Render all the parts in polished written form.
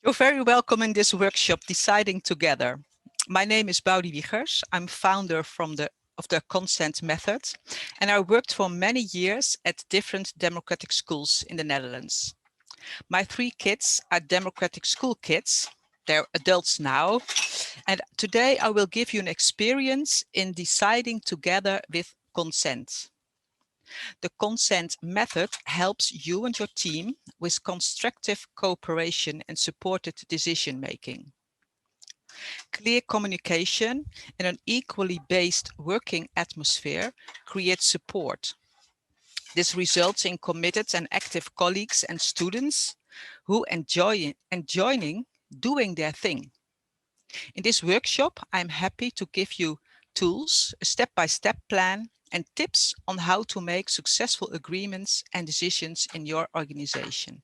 You're very welcome in this workshop, Deciding Together. My name is Baudy Wiechers. I'm founder of the consent method, and I worked for many years at different democratic schools in the Netherlands. My 3 kids are democratic school kids. They're adults now. And today I will give you an experience in deciding together with consent. The consent method helps you and your team with constructive cooperation and supported decision making. Clear communication and an equally based working atmosphere creates support. This results in committed and active colleagues and students who enjoy doing their thing. In this workshop, I'm happy to give you tools, a step-by-step plan, and tips on how to make successful agreements and decisions in your organization.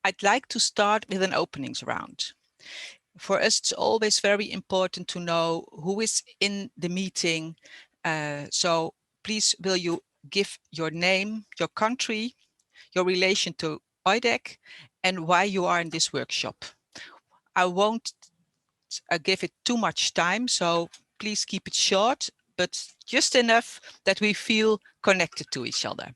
I'd like to start with an openings round. For us, it's always very important to know who is in the meeting. So please, will you give your name, your country, your relation to EUDEC, and why you are in this workshop. I won't give it too much time, so please keep it short, but just enough that we feel connected to each other.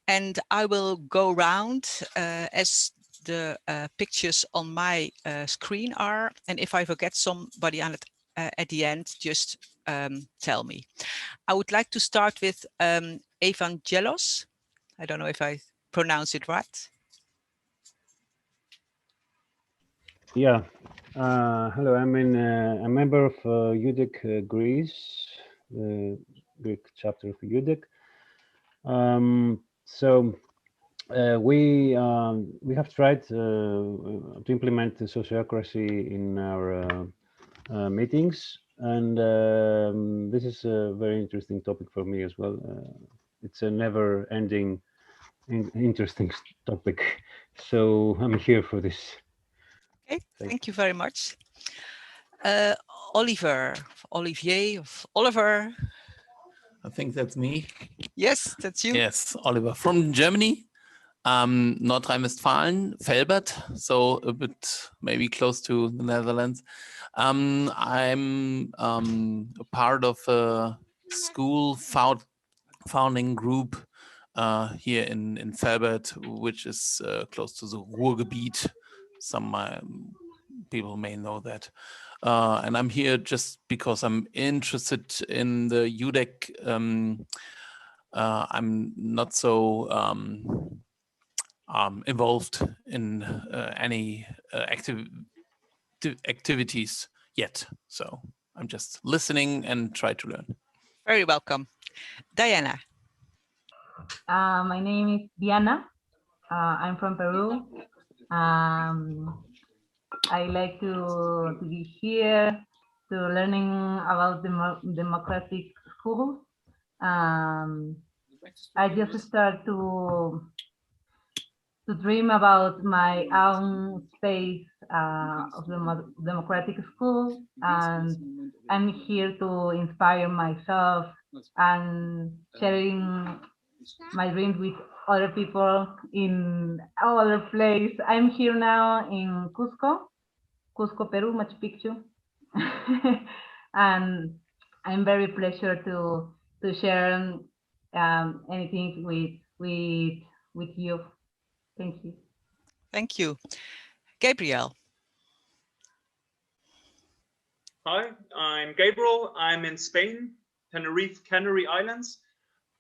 And I will go around as the pictures on my screen are, and if I forget somebody on it at the end, just tell me. I would like to start with Evangelos. I don't know if I pronounce it right. Yeah. Hello, I'm a member of EUDEC Greece, the Greek chapter of EUDEC. We have tried to implement the sociocracy in our meetings, and this is a very interesting topic for me as well. It's a never-ending, interesting topic, so I'm here for this. Okay, thank you very much. Olivier, Oliver. I think that's me. Yes, that's you. Yes, Oliver from Germany, Nordrhein-Westfalen, Velbert, so a bit maybe close to the Netherlands. I'm a part of a school founding group here in Velbert, which is close to the Ruhrgebiet. Some people may know that. And I'm here just because I'm interested in the EUDEC. I'm not so involved in any activities yet. So I'm just listening and try to learn. Very welcome. Diana. My name is Diana. I'm from Peru. I like to be here to learning about democratic schools. I just start to dream about my own space of the democratic school, and I'm here to inspire myself and sharing my dreams with other people in other place. I'm here now in Cusco, Peru, Machu Picchu, and I'm very pleasure to share anything with you. Thank you. Thank you. Gabriel. Hi, I'm Gabriel. I'm in Spain, Tenerife, Canary Islands.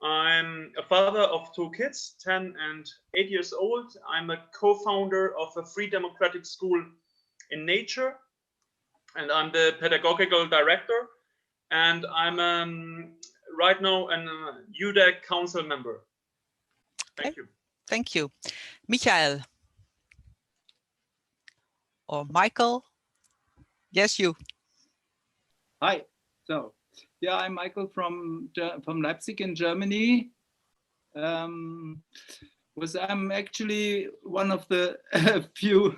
I'm a father of 2 kids, 10 and 8 years old. I'm a co-founder of a free democratic school in nature, and I'm the pedagogical director. And I'm right now an EUDEC council member. Thank you. Thank you. Michael. Or Michael. Yes, you. Hi. So, yeah, I'm Michael from Leipzig in Germany. I'm actually one of the few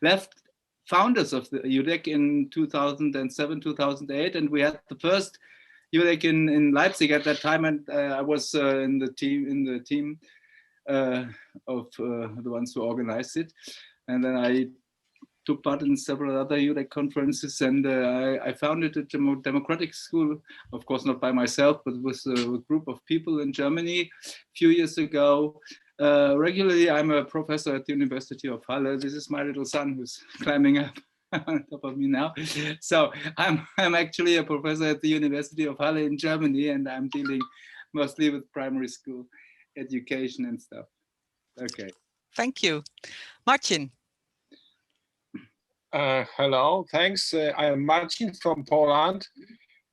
left founders of the EUDEC in 2007, 2008, and we had the first EUDEC in Leipzig at that time, and I was in the team of the ones who organized it. And then I took part in several other EUDEC conferences, and I founded a democratic school, of course not by myself, but with a group of people in Germany a few years ago. Regularly, I'm a professor at the University of Halle. This is my little son who's climbing up on top of me now. So I'm actually a professor at the University of Halle in Germany, and I'm dealing mostly with primary school education and stuff. Okay. Thank you. Marcin. Hello, thanks. I am Marcin from Poland.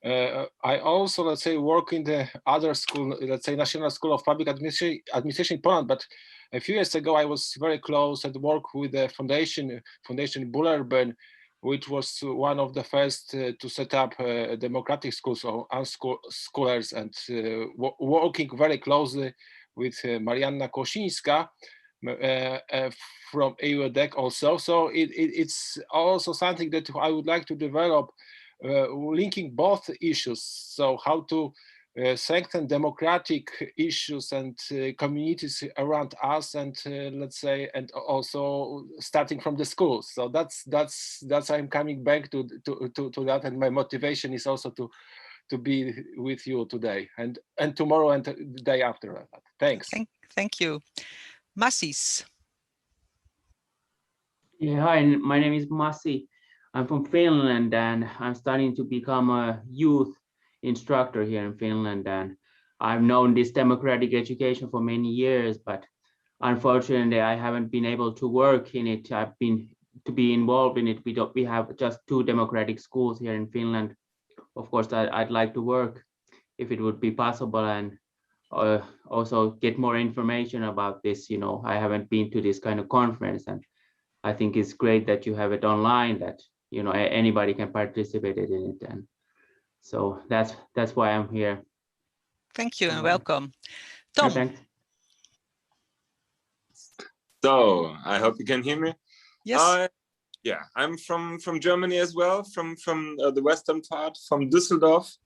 I also, let's say, work in the other school, let's say, National School of Public Administration in Poland. But a few years ago, I was very close at work with the Foundation Bullerbyn, which was one of the first to set up democratic schools or unschoolers, and working very closely with Marianna Kosińska from EUDEC also. So it's also something that I would like to develop, linking both issues. So how to strengthen democratic issues and communities around us, and let's say, and also starting from the schools. So that's I'm coming back to that, and my motivation is also to be with you today and tomorrow and the day after that. Thanks. Thank you. Masis. Yeah, hi, my name is Masi. I'm from Finland, and I'm starting to become a youth instructor here in Finland. And I've known this democratic education for many years, but unfortunately, I haven't been able to work in it. I've been to be involved in it. We have just 2 democratic schools here in Finland. Of course, I'd like to work if it would be possible, and also get more information about this. You know, I haven't been to this kind of conference, and I think it's great that you have it online, that, you know, anybody can participate in it. And so that's why I'm here. Thank you and welcome. Tom. Thanks. So I hope you can hear me. Yes. Yeah, I'm from Germany as well, from the western part, from Düsseldorf.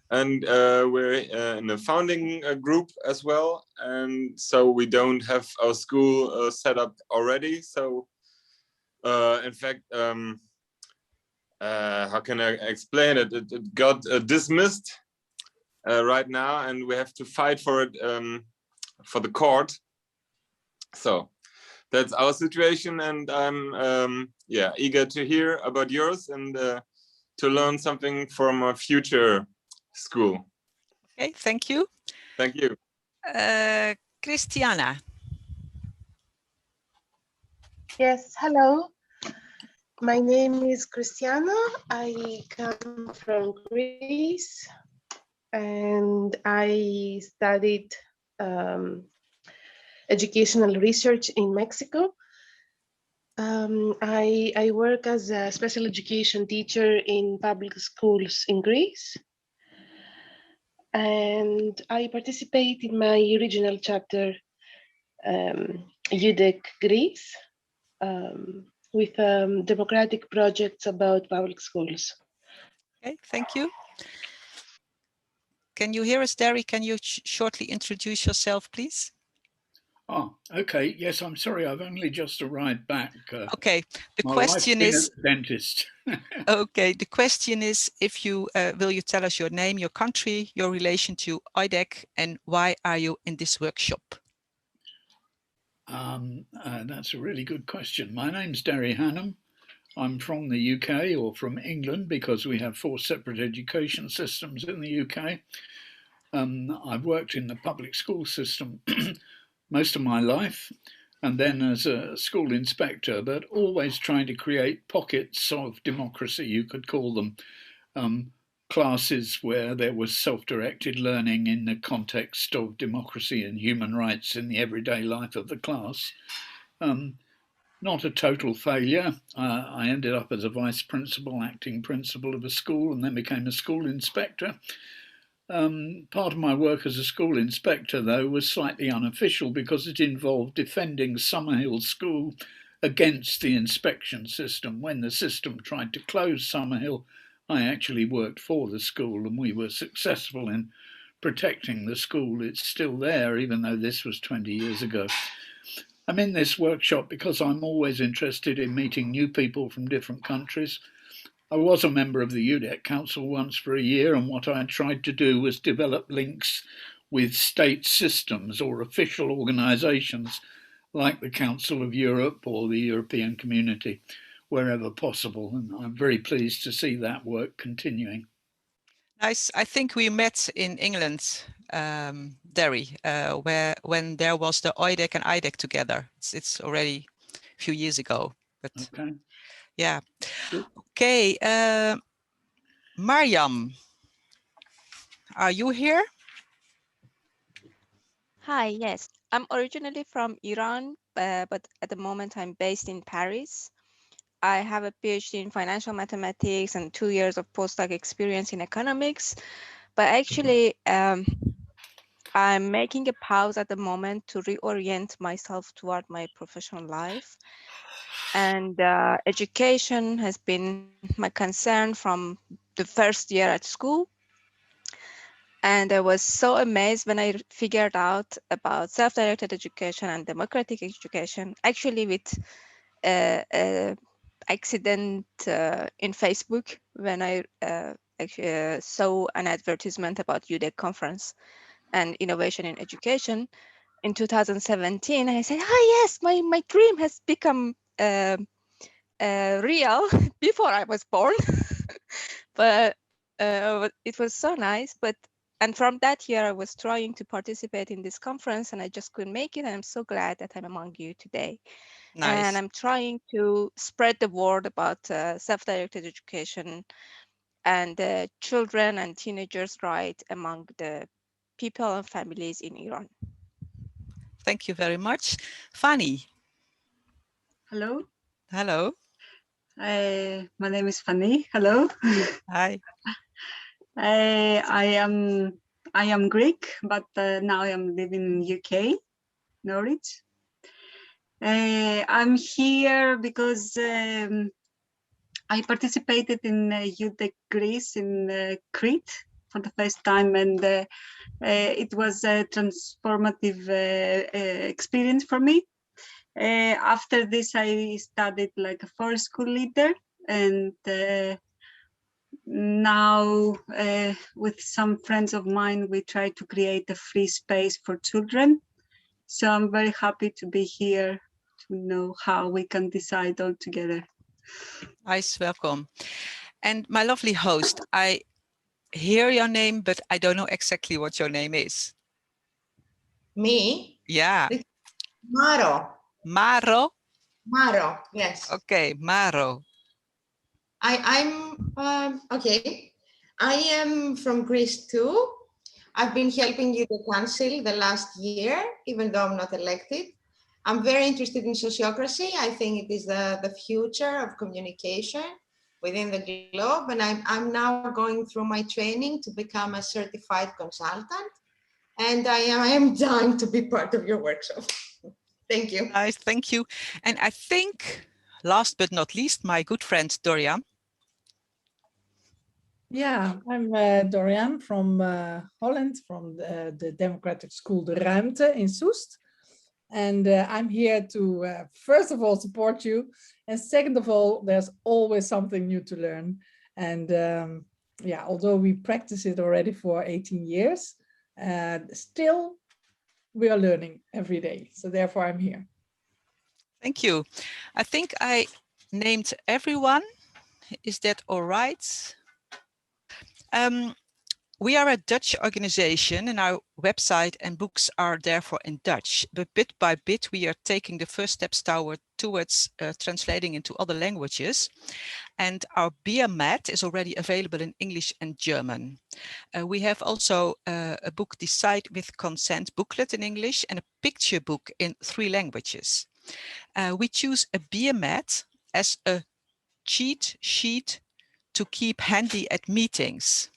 And we're in a founding group as well. And so we don't have our school set up already. So in fact, how can I explain it? It got dismissed right now, and we have to fight for it for the court. So that's our situation, and I'm yeah, eager to hear about yours and to learn something from a future school. Okay, thank you. Thank you. Cristiana. Yes, hello. My name is Cristiana. I come from Greece, and I studied educational research in Mexico. I work as a special education teacher in public schools in Greece. And I participate in my regional chapter, EUDEC Greece, with democratic projects about public schools. Okay, thank you. Can you hear us, Derry? Can you shortly introduce yourself, please? Oh, okay. Yes, I'm sorry. I've only just arrived back. Okay. The question is, at the dentist. okay. The question is, if you will you tell us your name, your country, your relation to EUDEC, and why are you in this workshop? That's a really good question. My name's Dorian Hannam. I'm from the UK, or from England, because we have 4 separate education systems in the UK. I've worked in the public school system most of my life, and then as a school inspector, but always trying to create pockets of democracy, you could call them, classes where there was self-directed learning in the context of democracy and human rights in the everyday life of the class. Not a total failure. I ended up as a vice principal, acting principal of a school, and then became a school inspector. Part of my work as a school inspector, though, was slightly unofficial because it involved defending Summerhill School against the inspection system. When the system tried to close Summerhill, I actually worked for the school, and we were successful in protecting the school. It's still there, even though this was 20 years ago. I'm in this workshop because I'm always interested in meeting new people from different countries. I was a member of the EUDEC Council once for a year, and what I tried to do was develop links with state systems or official organisations like the Council of Europe or the European Community, wherever possible. And I'm very pleased to see that work continuing. Nice. I think we met in England, Derry, when there was the EUDEC and IDEC together. It's already a few years ago, but okay. Yeah. Okay, Maryam, are you here? Hi, yes. I'm originally from Iran, but at the moment I'm based in Paris. I have a PhD in financial mathematics and 2 years of postdoc experience in economics. But actually, I'm making a pause at the moment to reorient myself toward my professional life. And education has been my concern from the first year at school. And I was so amazed when I figured out about self-directed education and democratic education, actually with accident in Facebook when I saw an advertisement about EUDEC conference and innovation in education in 2017. And I said, oh yes, my dream has become real before I was born. But it was so nice. And from that year, I was trying to participate in this conference and I just couldn't make it. And I'm so glad that I'm among you today. Nice. And I'm trying to spread the word about self-directed education and children and teenagers' rights among the people and families in Iran. Thank you very much. Fanny. Hello. Hello. My name is Fanny. Hello. Hi. I am Greek, but now I am living in UK, Norwich. I'm here because I participated in EUDEC Greece in Crete for the first time, and it was a transformative experience for me. After this, I studied like a forest school leader, and now with some friends of mine, we try to create a free space for children. So I'm very happy to be here to know how we can decide all together. Nice, welcome. And my lovely host, I hear your name, but I don't know exactly what your name is. Me? Yeah. Maro. Maro? Maro, yes. Okay, Maro. Okay. I am from Greece too. I've been helping you the council the last year, even though I'm not elected. I'm very interested in sociocracy. I think it is the future of communication within the globe. And I'm now going through my training to become a certified consultant. And I am dying to be part of your workshop. Thank you. Nice, thank you. And I think, last but not least, my good friend Dorian. Yeah, I'm Dorian from Holland, from the Democratic School De Ruimte in Soest. And I'm here to, first of all, support you. And second of all, there's always something new to learn. And yeah, although we practice it already for 18 years, still we are learning every day. So therefore I'm here. Thank you. I think I named everyone. Is that all right? We are a Dutch organization and our website and books are therefore in Dutch, but bit by bit we are taking the first steps towards translating into other languages. And our beer mat is already available in English and German. We have also a book, Decide with Consent booklet in English and a picture book in 3 languages. We choose a beer mat as a cheat sheet to keep handy at meetings.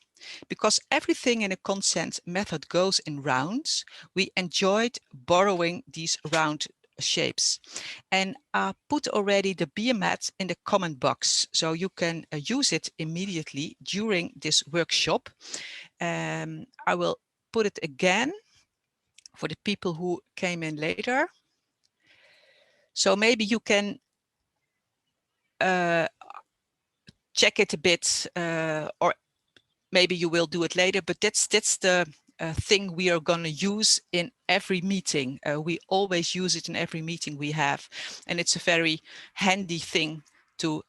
Because everything in a consent method goes in rounds, we enjoyed borrowing these round shapes. And I put already the beer mat in the comment box, so you can use it immediately during this workshop. I will put it again for the people who came in later. So maybe you can check it a bit, or maybe you will do it later, but that's the thing we are going to use in every meeting. We always use it in every meeting we have, and it's a very handy thing to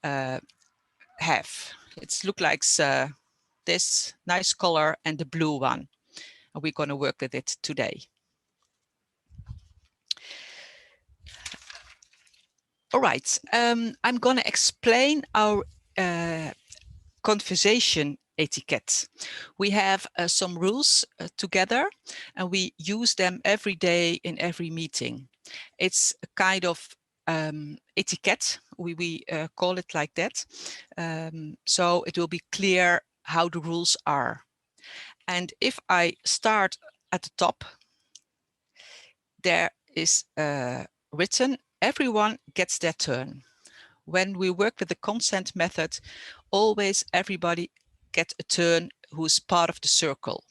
have. It's look like this nice color and the blue one, and we're going to work with it today. All right, I'm going to explain our conversation etiquette. We have some rules together, and we use them every day in every meeting. It's a kind of etiquette, we call it like that. So it will be clear how the rules are. And if I start at the top, there is written, everyone gets their turn. When we work with the consent method, always everybody gets a turn who's part of the circle.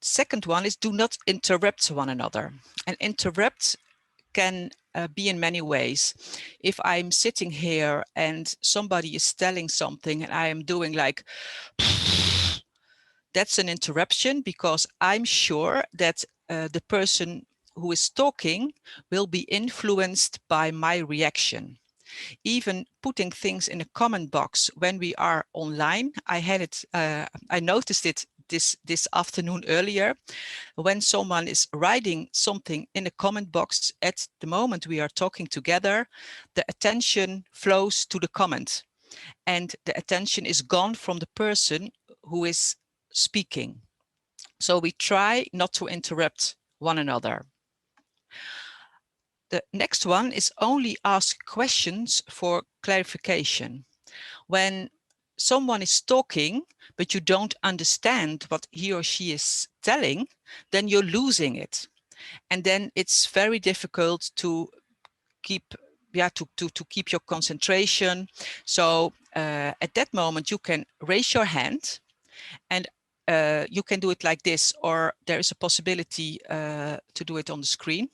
Second one is do not interrupt one another. And interrupt can be in many ways. If I'm sitting here and somebody is telling something and I am doing like, that's an interruption, because I'm sure that the person who is talking will be influenced by my reaction. Even putting things in a comment box when we are online, I noticed it this afternoon earlier. When someone is writing something in a comment box, at the moment we are talking together, the attention flows to the comment, and the attention is gone from the person who is speaking. So we try not to interrupt one another. The next one is only ask questions for clarification. When someone is talking, but you don't understand what he or she is telling, then you're losing it. And then it's very difficult to keep, to keep your concentration. So at that moment, you can raise your hand, and you can do it like this, or there is a possibility to do it on the screen.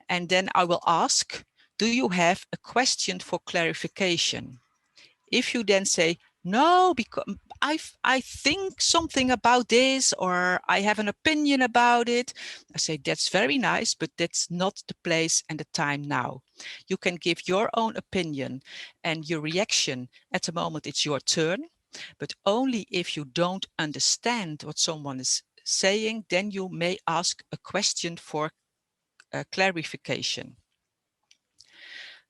And then I will ask, do you have a question for clarification? If you then say, no, because I think something about this, or I have an opinion about it, I say, that's very nice, but that's not the place and the time now. You can give your own opinion and your reaction at the moment it's your turn, but only if you don't understand what someone is saying, then you may ask a question for clarification.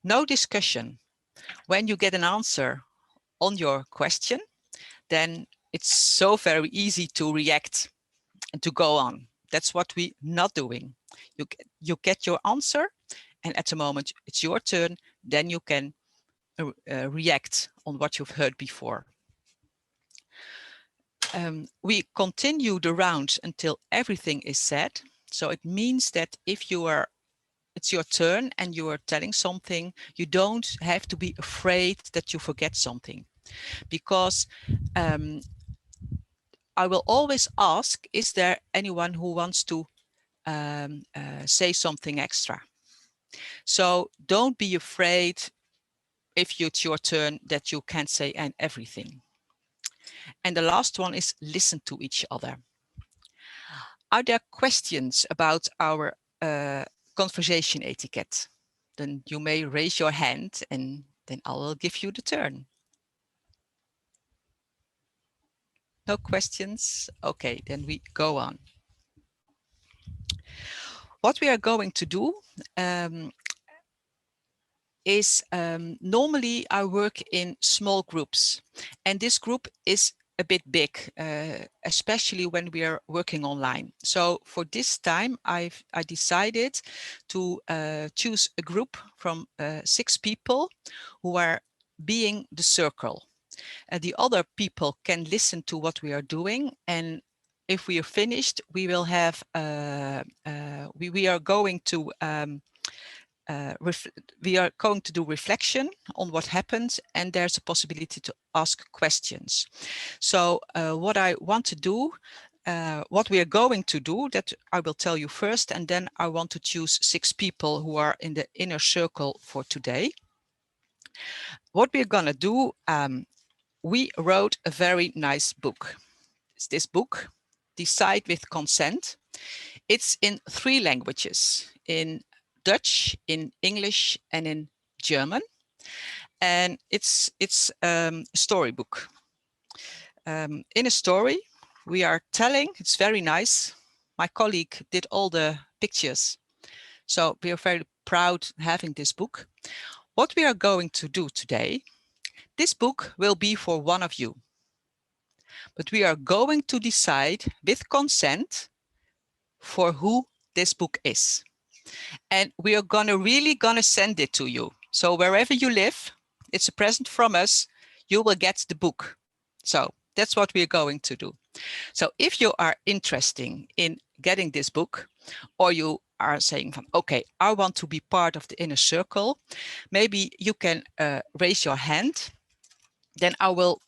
No discussion. When you get an answer on your question, then it's so very easy to react and to go on. That's what we're not doing. You get your answer, and at the moment it's your turn, then you can react on what you've heard before. We continue the round until everything is said. So it means that if it's your turn and you are telling something, you don't have to be afraid that you forget something, because I will always ask, is there anyone who wants to say something extra? So don't be afraid if it's your turn that you can't say everything. And the last one is listen to each other. Are there questions about our conversation etiquette? Then you may raise your hand and then I will give you the turn. No questions? Okay, then we go on. What we are going to do is normally I work in small groups, and this group is a bit big, especially when we are working online. So for this time, I decided to choose a group from 6 people who are being the circle. The other people can listen to what we are doing, and if we are finished, we will have we are going to do reflection on what happened, and there's a possibility to ask questions. So what I want to do what we are going to do, that I will tell you first, and then I want to choose 6 people who are in the inner circle for today. What we're gonna do, we wrote a very nice book. It's this book, Decide with Consent. It's in 3 languages, in Dutch, in English, and in German. And it's a storybook. In a story, we are telling, it's very nice. My colleague did all the pictures. So we are very proud having this book. What we are going to do today, this book will be for one of you. But we are going to decide with consent for who this book is. And we are really gonna send it to you. So wherever you live, it's a present from us, you will get the book. So that's what we're going to do. So if you are interested in getting this book, or you are saying, okay, I want to be part of the inner circle, maybe you can raise your hand. Then I will,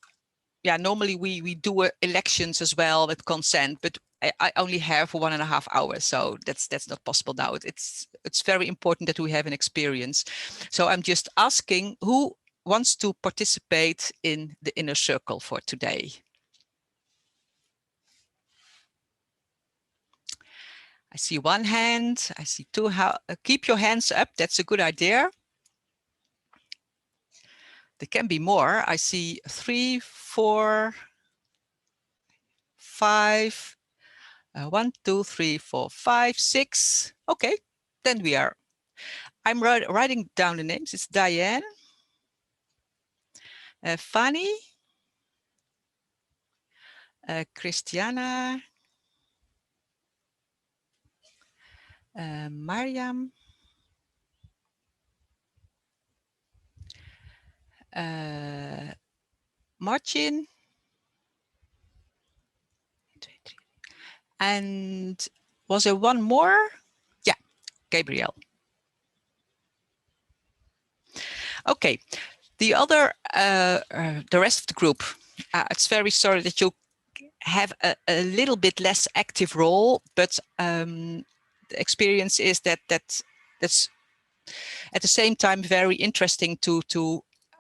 normally we do elections as well with consent, but I only have 1.5 hours, so that's not possible now. It's very important that we have an experience. So I'm just asking who wants to participate in the inner circle for today. I see 1 hand, I see 2. Keep your hands up, that's a good idea. There can be more. I see 3, 4, 5. 1, 2, 3, 4, 5, 6. Okay, then we are. I'm writing down the names. It's Diane, Fanny, Cristiana, Maryam, Martin, and was there one more? Yeah, Gabriel. Okay, the other, the rest of the group, it's very sorry that you have a little bit less active role, but the experience is that's at the same time very interesting to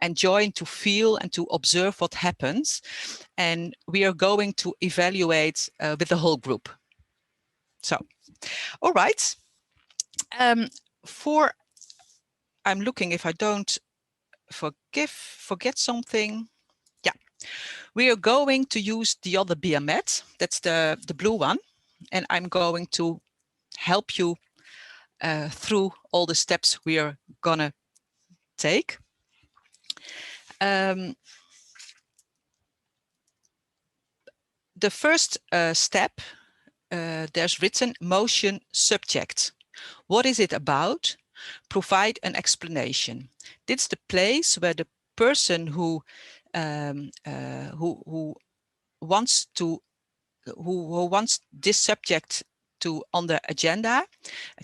enjoy and to feel and to observe what happens. And we are going to evaluate with the whole group. So, all right. I'm looking if I don't forget something. Yeah, we are going to use the other BMET. That's the blue one. And I'm going to help you through all the steps we are gonna take. The first step, there's written motion subject. What is it about? Provide an explanation. This is the place where the person who wants this subject on the agenda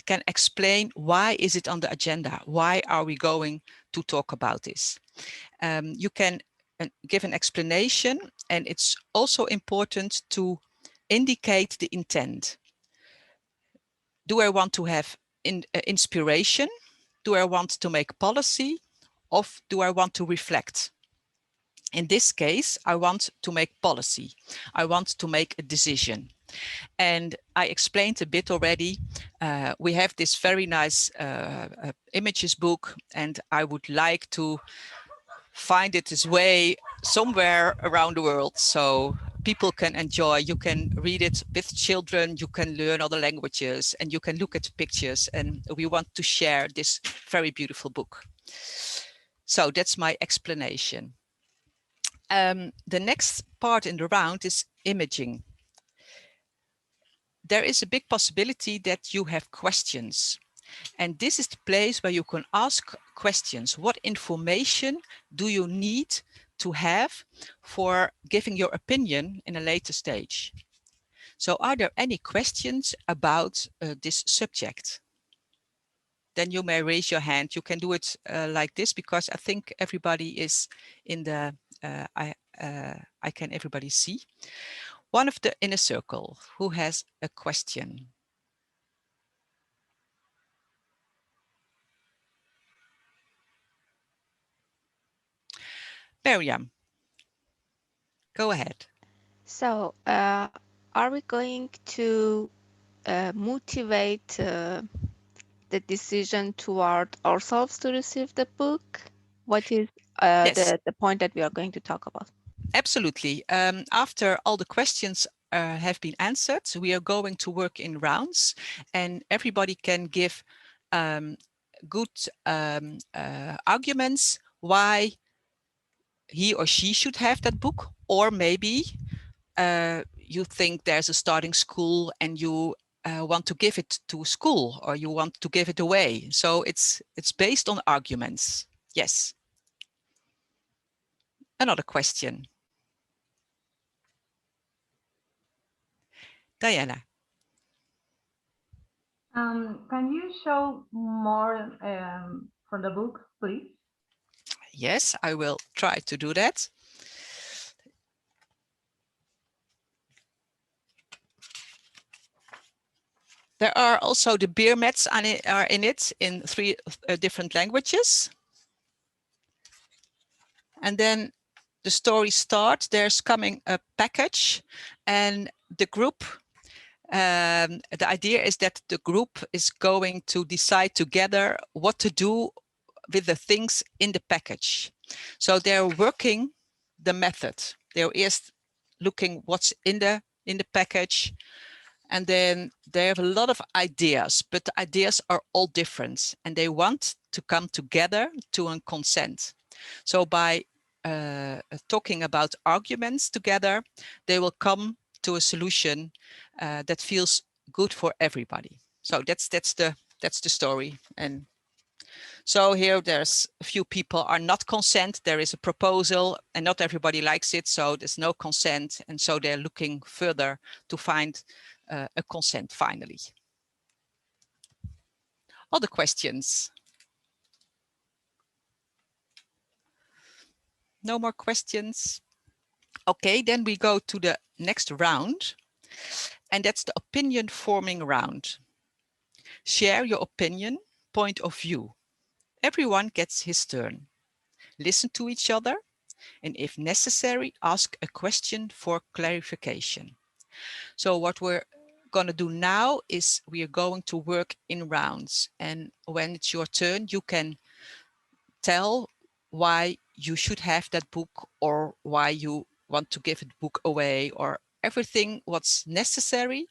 can explain why is it on the agenda? Why are we going to talk about this? You can give an explanation, and it's also important to indicate the intent. Do I want to have inspiration? Do I want to make policy? Or do I want to reflect? In this case, I want to make policy. I want to make a decision. And I explained a bit already. We have this very nice images book, and I would like to find it its way somewhere around the world so people can enjoy. You can read it with children, you can learn other languages, and you can look at pictures. And we want to share this very beautiful book. So that's my explanation. The next part in the round is imaging. There is a big possibility that you have questions. And this is the place where you can ask questions. What information do you need to have for giving your opinion in a later stage? So are there any questions about this subject? Then you may raise your hand. You can do it like this, because I think everybody is in the, I can everybody see. One of the inner circle who has a question. Maryam, go ahead. So, are we going to motivate the decision toward ourselves to receive the book? What is Yes. the point that we are going to talk about? Absolutely. After all the questions have been answered, we are going to work in rounds, and everybody can give good arguments why he or she should have that book, or maybe you think there's a starting school and you want to give it to school, or you want to give it away. So it's based on arguments. Yes. Another question. Diana. Can you show more from the book, please? Yes, I will try to do that. There are also the beer mats are in it in 3 different languages. And then the story starts. There's coming a package, and the group, the idea is that the group is going to decide together what to do with the things in the package. So they're working the method. They're first looking what's in the package, and then they have a lot of ideas, but the ideas are all different, and they want to come together to a consent. So by talking about arguments together, they will come to a solution that feels good for everybody. So that's the story. And so here there's a few people are not consent. There is a proposal and not everybody likes it. So there's no consent. And so they're looking further to find a consent finally. Other questions? No more questions? Okay, then we go to the next round. And that's the opinion forming round. Share your opinion, point of view. Everyone gets his turn. Listen to each other, and if necessary, ask a question for clarification. So what we're going to do now is we are going to work in rounds. And when it's your turn, you can tell why you should have that book, or why you want to give the book away, or everything what's necessary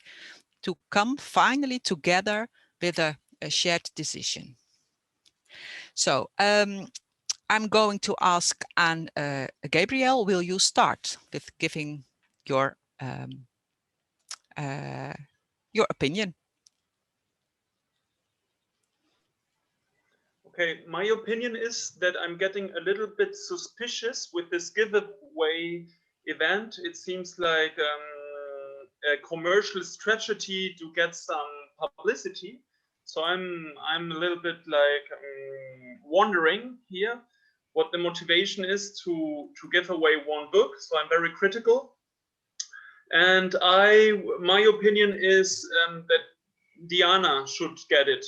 to come finally together with a shared decision. So I'm going to ask Gabriel, will you start with giving your opinion? Okay, my opinion is that I'm getting a little bit suspicious with this giveaway event. It seems like a commercial strategy to get some publicity. So I'm a little bit like wondering here what the motivation is to give away one book. So I'm very critical. And my opinion is that Diana should get it,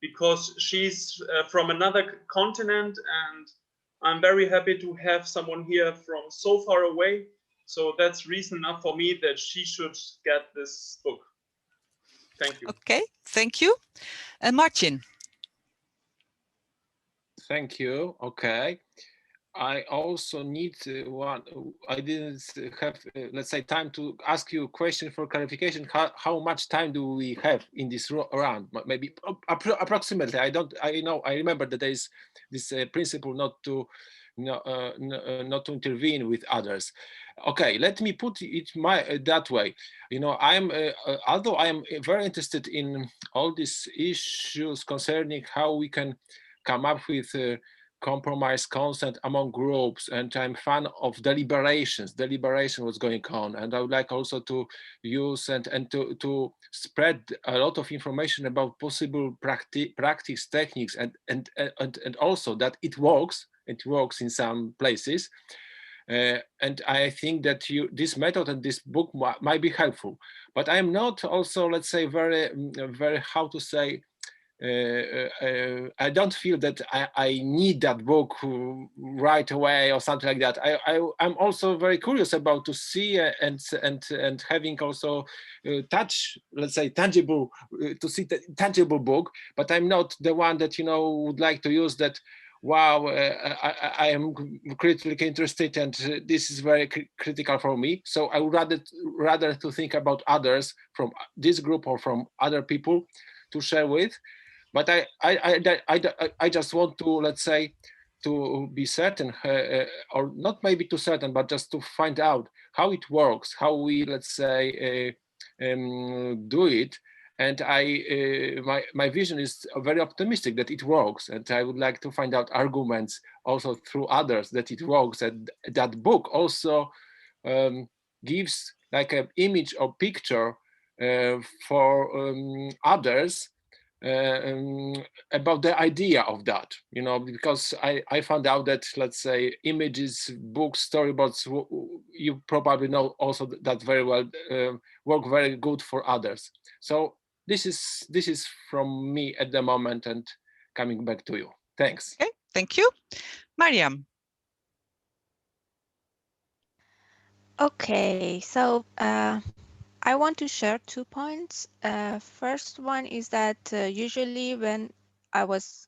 because she's from another continent, and I'm very happy to have someone here from so far away. So that's reason enough for me that she should get this book. Thank you. Okay, thank you. Martin. Thank you. Okay. I also need one. I didn't have, let's say, time to ask you a question for clarification. How much time do we have in this round? Maybe approximately. I remember that there is this principle not to intervene with others. Okay, let me put it that way. Although I am very interested in all these issues concerning how we can come up with compromise consent among groups, and I'm fan of deliberations. Deliberation was going on, and I would like also to use and to spread a lot of information about possible practice techniques, and also that it works in some places. And I think that this method and this book might be helpful. But I'm not also, let's say, very, how to say, I don't feel that I need that book right away or something like that. I'm also very curious about to see and having also touch, let's say, tangible, to see the tangible book. But I'm not the one that, you know, would like to use that. Wow, I am critically interested, and this is very critical for me. So I would rather to think about others from this group or from other people to share with. But I just want to, let's say, to be certain, or not maybe too certain, but just to find out how it works, how we, let's say, do it. And my vision is very optimistic that it works, and I would like to find out arguments also through others that it works. And that book also gives like an image or picture for others about the idea of that, you know, because I found out that, let's say, images, books, storyboards, you probably know also that very well, work very good for others. So this is from me at the moment, and coming back to you. Thanks. Okay, thank you. Maryam. Okay, so I want to share 2 points. First one is that usually when I was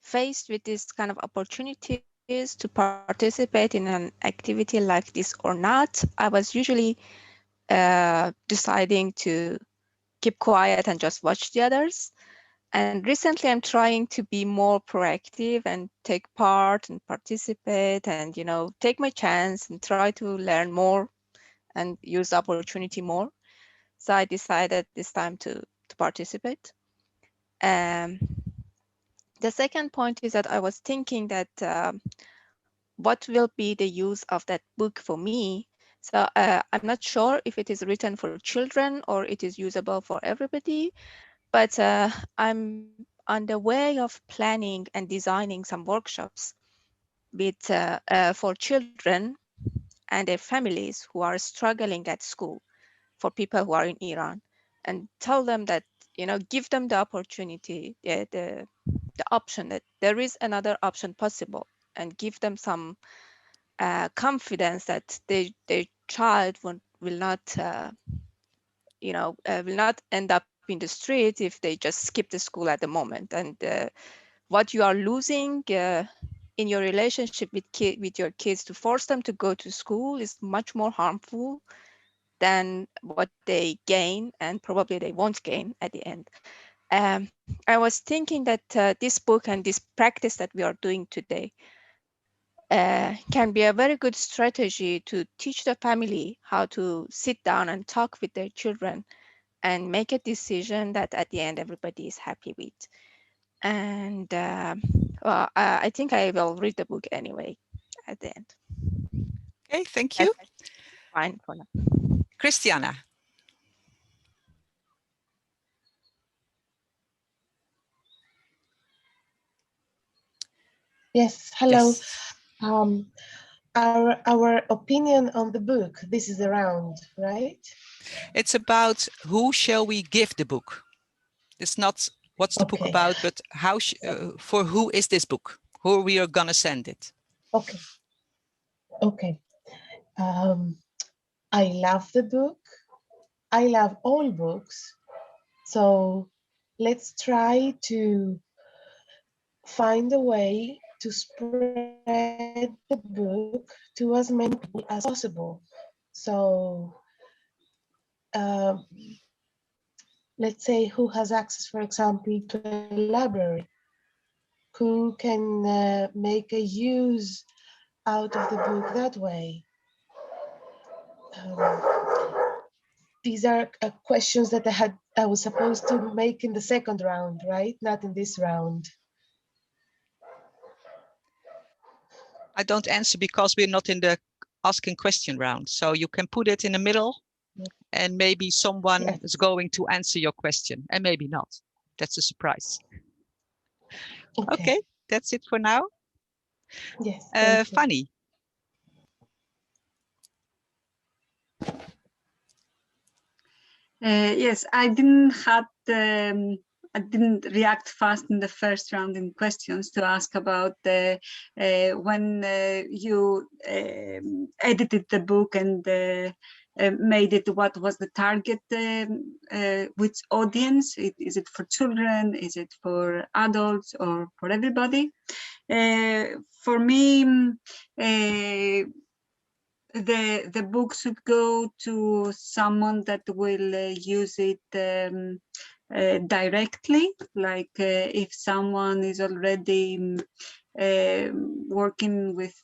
faced with this kind of opportunities to participate in an activity like this or not, I was usually deciding to keep quiet and just watch the others. And recently I'm trying to be more proactive and take part and participate and, you know, take my chance and try to learn more and use the opportunity more. So I decided this time to participate. The second point is that I was thinking that what will be the use of that book for me? So I'm not sure if it is written for children or it is usable for everybody, but I'm on the way of planning and designing some workshops with for children and their families who are struggling at school, for people who are in Iran, and tell them that, you know, give them the opportunity, the option that there is another option possible, and give them some confidence that their child will not, you know, will not end up in the street if they just skip the school at the moment. And what you are losing in your relationship with your kids to force them to go to school is much more harmful than what they gain, and probably they won't gain at the end. I was thinking that this book and this practice that we are doing today can be a very good strategy to teach the family how to sit down and talk with their children and make a decision that at the end everybody is happy with. And well, I think I will read the book anyway at the end. Okay, thank you. That's fine for now. Cristiana. Yes, hello. Yes. Our opinion on the book, this is around, right? It's about who shall we give the book. It's not what's the book about, but how for who is this book? Who we are gonna send it? Okay. Okay. I love the book. I love all books. So let's try to find a way to spread the book to as many people as possible. So let's say who has access, for example, to a library, who can make a use out of the book that way. These are questions that I was supposed to make in the second round, right? Not in this round. I don't answer because we're not in the asking question round. So you can put it in the middle and maybe someone is going to answer your question and maybe not. That's a surprise. Okay, that's it for now. Yes. Fanny. Yes, I didn't react fast in the first round in questions to ask about when you edited the book and made it, what was the target, which audience? Is it for children? Is it for adults or for everybody? For me, the book should go to someone that will use it directly, like if someone is already working with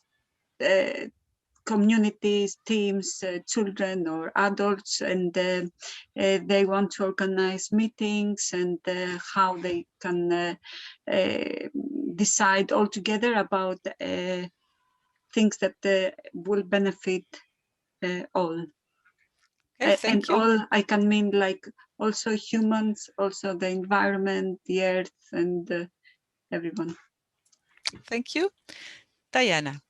communities, teams, children or adults, and they want to organize meetings and how they can decide all together about things that will benefit all. Okay, thank you. All, I can mean like also humans, also the environment, the earth, and everyone. Thank you. Diana.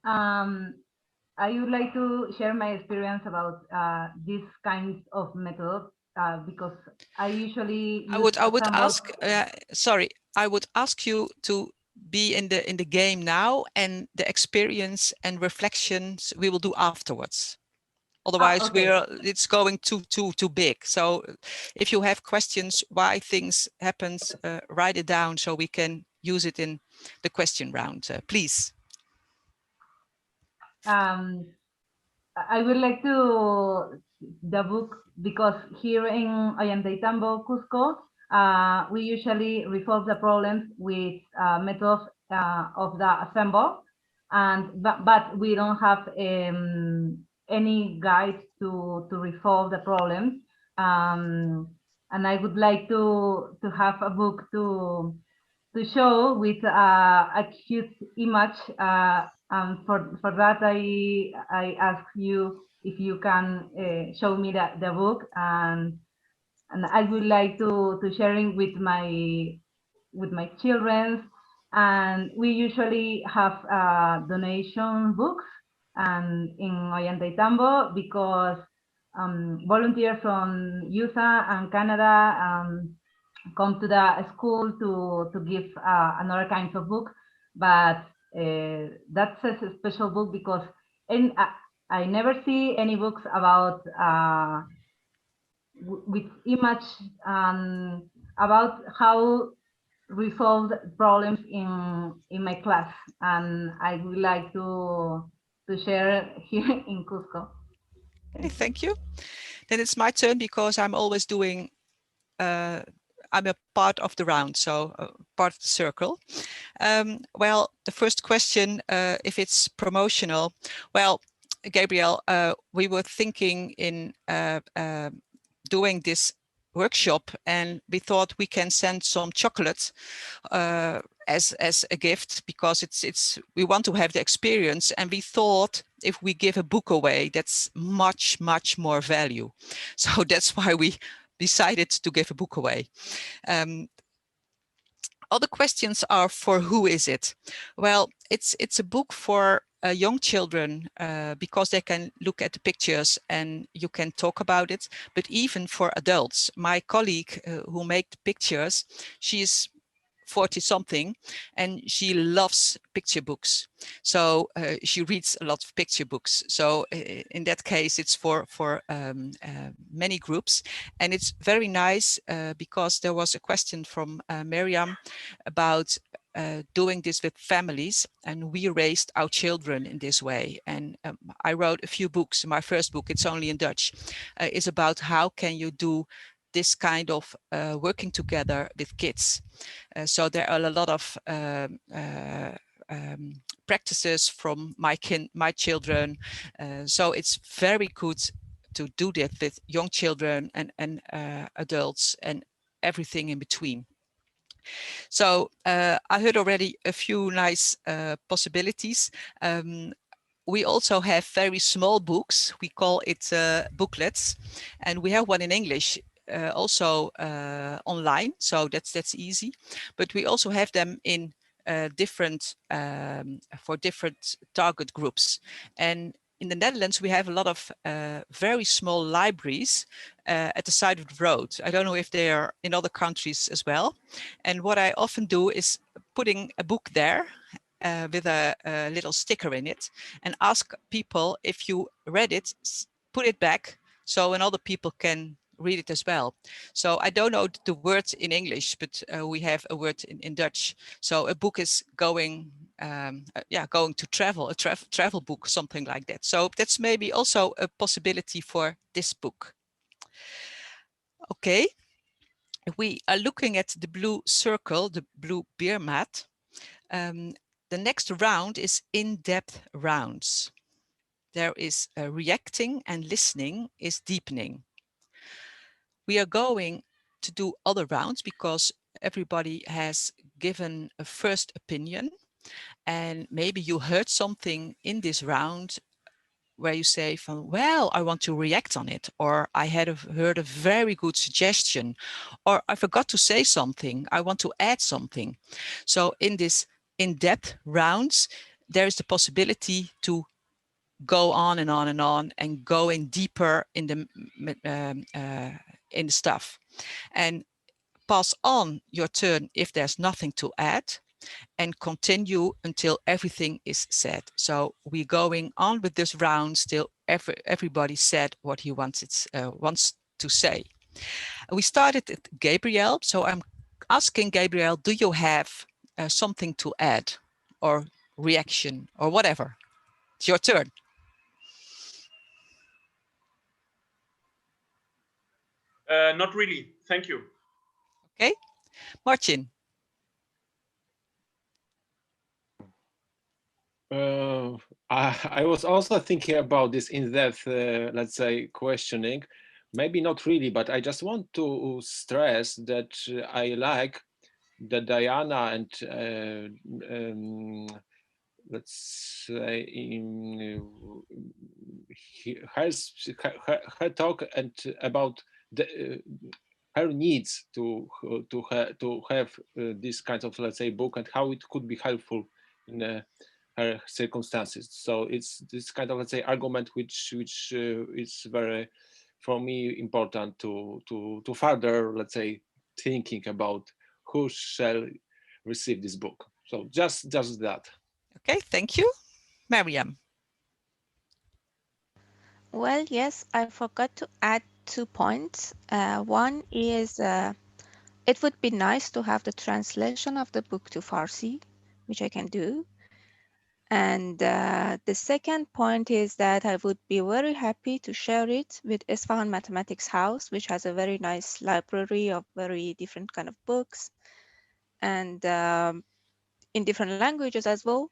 I would like to share my experience about this kind of method because I usually I use would some ask. Sorry, I would ask you to be in the game now, and the experience and reflections we will do afterwards. Otherwise, okay. it's going too big. So, if you have questions why things happens, write it down so we can use it in the question round. Please. I would like to the book because here in Ollantaytambo, Cusco, we usually resolve the problems with methods of the assemble, and but we don't have any guide to resolve the problems. And I would like to have a book to show with a cute image. For that, I ask you if you can show me the book, and I would like to sharing with my children. And we usually have donation books and in Ollantaytambo because volunteers from USA and Canada come to the school to give another kind of book, but that's a special book because I never see any books about with image about how resolve problems in my class, and I would like to share here in Cusco. Okay, thank you. Then it's my turn because I'm always doing. I'm a part of the round, so part of the circle. Well, the first question, if it's promotional, well, Gabriel, we were thinking in doing this workshop, and we thought we can send some chocolate as a gift because we want to have the experience, and we thought if we give a book away, that's much more value. So that's why we decided to give a book away. Other questions are, for who is it? Well, it's a book for young children because they can look at the pictures and you can talk about it, but even for adults. My colleague who made the pictures, she is 40 something and she loves picture books, so she reads a lot of picture books. So in that case it's for many groups, and it's very nice because there was a question from Maryam about doing this with families, and we raised our children in this way. And I wrote a few books. My first book, it's only in Dutch, is about how can you do this kind of working together with kids. So there are a lot of practices from my children. So it's very good to do that with young children and adults and everything in between. So I heard already a few nice possibilities. We also have very small books. We call it booklets, and we have one in English also online, so that's easy. But we also have them in different target groups. And in the Netherlands, we have a lot of very small libraries at the side of the road. I don't know if they are in other countries as well. And what I often do is putting a book there with a little sticker in it and ask people, if you read it, put it back so other people can read it as well. So I don't know the word in English, but we have a word in Dutch. So a book is going, going to travel, a travel book, something like that. So that's maybe also a possibility for this book. Okay, we are looking at the blue circle, the blue beer mat. The next round is in-depth rounds. There is reacting, and listening is deepening. We are going to do other rounds because everybody has given a first opinion, and maybe you heard something in this round where you say, well, I want to react on it, or I heard a very good suggestion, or I forgot to say something, I want to add something. So in this in-depth rounds, there is the possibility to go on and on and on and going deeper in the stuff, and pass on your turn if there's nothing to add, and continue until everything is said. So we're going on with this round till everybody said what he wants to say. We started at Gabriel, so I'm asking Gabriel, do you have something to add or reaction or whatever? It's your turn. Not really, thank you. Okay, Martin. I was also thinking about this in-depth, let's say, questioning. Maybe not really, but I just want to stress that I like that Diana and let's say her talk and about her needs to have this kind of, let's say, book, and how it could be helpful in her circumstances. So it's this kind of, let's say, argument which is very, for me, important to further, let's say, thinking about who shall receive this book. So just that. Okay, thank you. Maryam. Well, yes, I forgot to add 2 points. One is it would be nice to have the translation of the book to Farsi, which I can do. And the second point is that I would be very happy to share it with Isfahan Mathematics House, which has a very nice library of very different kind of books and in different languages as well.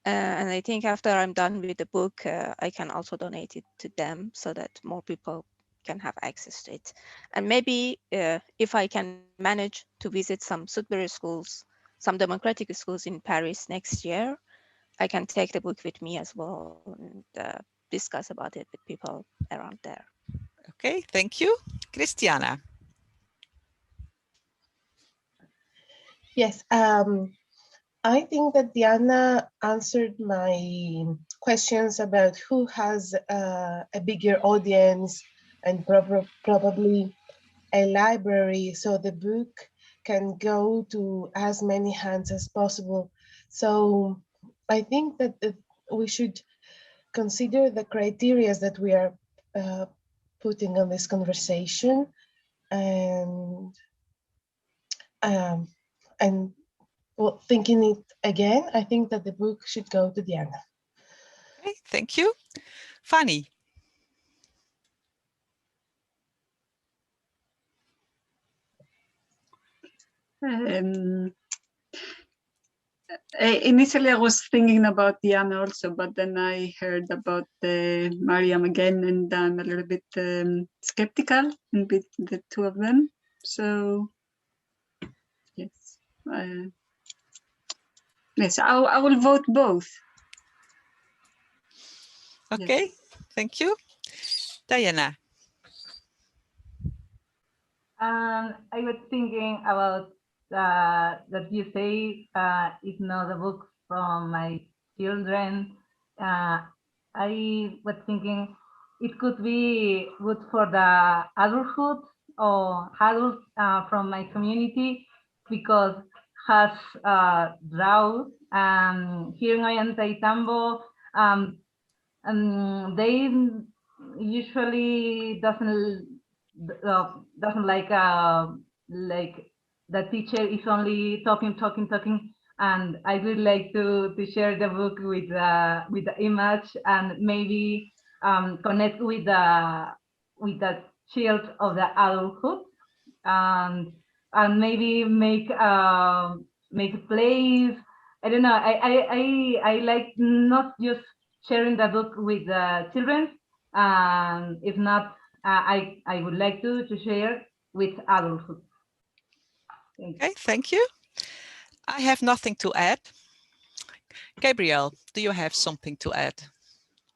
And I think after I'm done with the book, I can also donate it to them so that more people can have access to it. And maybe if I can manage to visit some Sudbury schools, some democratic schools in Paris next year, I can take the book with me as well and discuss about it with people around there. Okay, thank you. Cristiana. Yes, I think that Diana answered my questions about who has a bigger audience and probably a library, so the book can go to as many hands as possible. So I think that we should consider the criteria that we are putting on this conversation, and well, thinking it again, I think that the book should go to Diana. Okay, thank you. Fanny. Initially, I was thinking about Diana also, but then I heard about Maryam again, and I'm a little bit skeptical with the two of them. So, yes, yes, I will vote both. Okay, yes. Thank you. Diana. I was thinking about that you say is not a book from my children. I was thinking it could be good for the adulthood or adults from my community because has drought. Here in Ollantaytambo, they usually doesn't like the teacher is only talking, and I would like to share the book with the image and maybe connect with the child of the adulthood, and maybe make plays. I don't know. I like not just sharing the book with the children. If not, I would like to share with adulthood. Okay, thank you. I have nothing to add. Gabriel, do you have something to add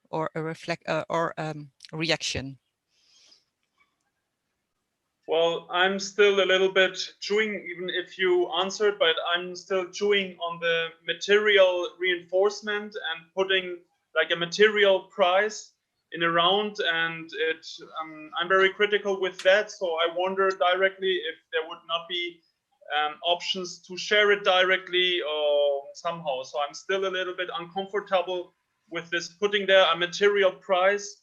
or a reaction? Well, I'm still a little bit chewing, even if you answered, but I'm still chewing on the material reinforcement and putting like a material price in a round, and I'm very critical with that. So I wonder directly if there would not be options to share it directly or somehow. So I'm still a little bit uncomfortable with this putting there a material price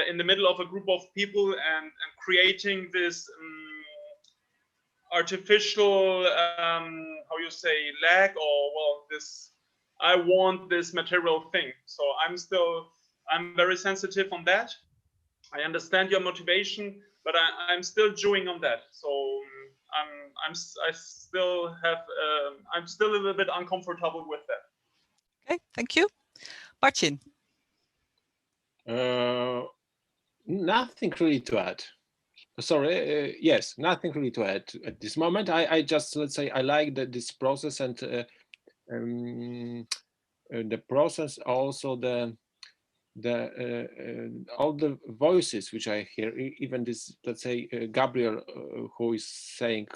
in the middle of a group of people and creating this artificial, how you say, lag, or well, this, I want this material thing. So I'm very sensitive on that. I understand your motivation, but I'm still chewing on that. So I'm still a little bit uncomfortable with that. Okay, thank you. Martin. Nothing really to add. Sorry, yes, nothing really to add at this moment. I just, let's say, I like this process and the process, also all the voices which I hear, even this, let's say, Gabriel, who is saying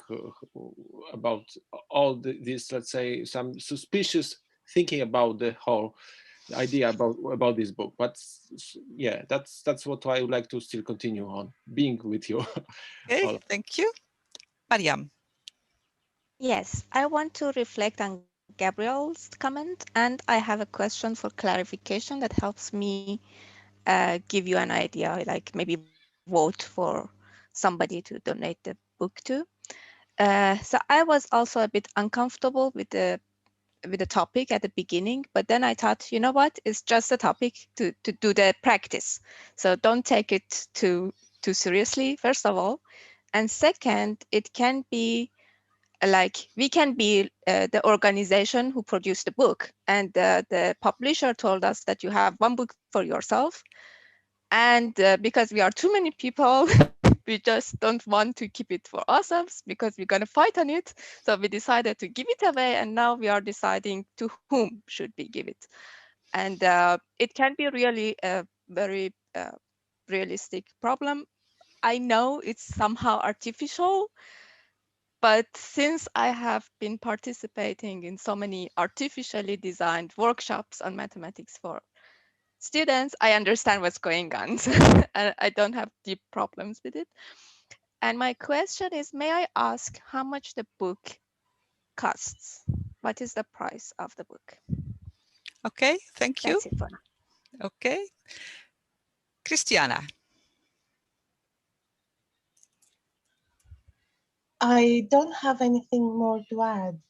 about all this, let's say, some suspicious thinking about the whole idea about this book. But yeah, that's what I would like to still continue on being with you. Okay, thank you. Maryam. Yes, I want to reflect on Gabriel's comment, and I have a question for clarification that helps me give you an idea, like maybe vote for somebody to donate the book to. So I was also a bit uncomfortable with the topic at the beginning, but then I thought, you know what, it's just a topic to do the practice. So don't take it too seriously, first of all. And second, it can be like, we can be the organization who produced the book, and the publisher told us that you have one book for yourself. And because we are too many people, we just don't want to keep it for ourselves because we're going to fight on it. So we decided to give it away, and now we are deciding to whom should we give it. And it can be really a very realistic problem. I know it's somehow artificial, but since I have been participating in so many artificially designed workshops on mathematics for students, I understand what's going on. And I don't have deep problems with it. And my question is, may I ask how much the book costs? What is the price of the book? Okay, thank you. That's it for now. Okay. Cristiana. I don't have anything more to add.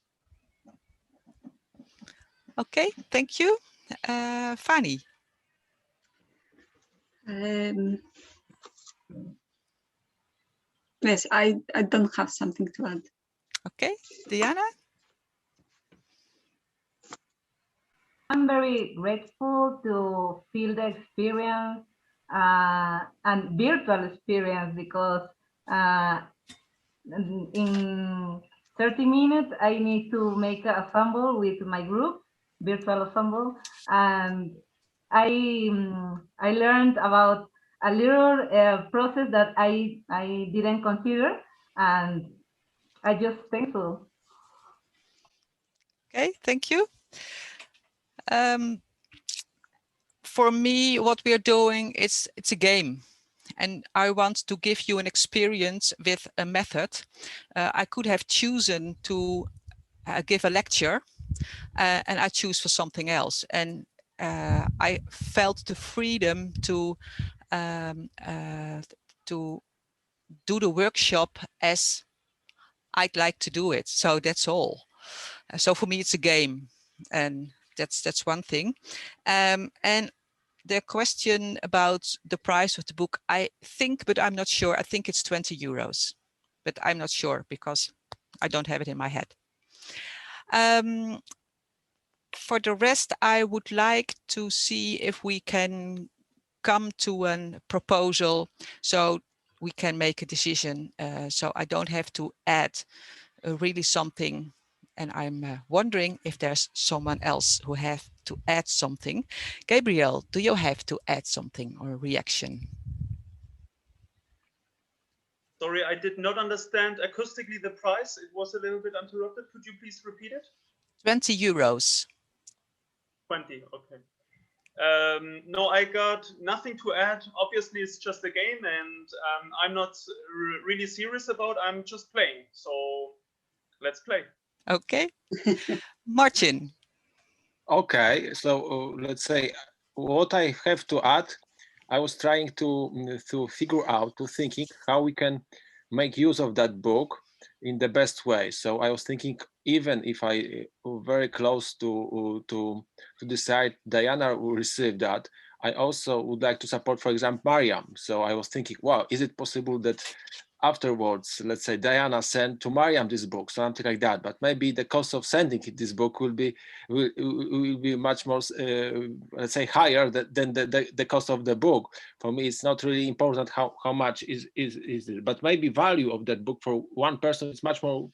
Okay, thank you. Fanny. Yes, I don't have something to add. Okay, Diana. I'm very grateful to feel the experience and virtual experience, because in 30 minutes I need to make a ensemble with my group, virtual ensemble, and I learned about a little process that I didn't consider, and I just thankful Okay, thank you. For me, what we are doing, it's a game. And I want to give you an experience with a method. I could have chosen to give a lecture, and I choose for something else. And I felt the freedom to do the workshop as I'd like to do it. So that's all. So for me, it's a game, and that's one thing. And the question about the price of the book, I think, but I'm not sure. I think it's 20 euros, but I'm not sure because I don't have it in my head. For the rest, I would like to see if we can come to a proposal so we can make a decision. So I don't have to add really something. And I'm wondering if there's someone else who have to add something. Gabriel, do you have to add something or a reaction? Sorry, I did not understand acoustically the price. It was a little bit interrupted. Could you please repeat it? 20 euros. 20, okay. No, I got nothing to add. Obviously, it's just a game, and I'm not really serious about. I'm just playing. So let's play. Okay. Martin. Okay, so let's say what I have to add. I was trying to figure out, thinking how we can make use of that book in the best way. So I was thinking, even if I very close to decide Diana will receive that, I also would like to support, for example, Maryam. So I was thinking, wow, is it possible that afterwards, let's say Diana sent to Maryam this book, something like that? But maybe the cost of sending this book will be much more, let's say, higher than the cost of the book. For me, it's not really important how much is it, but maybe value of that book for one person is much more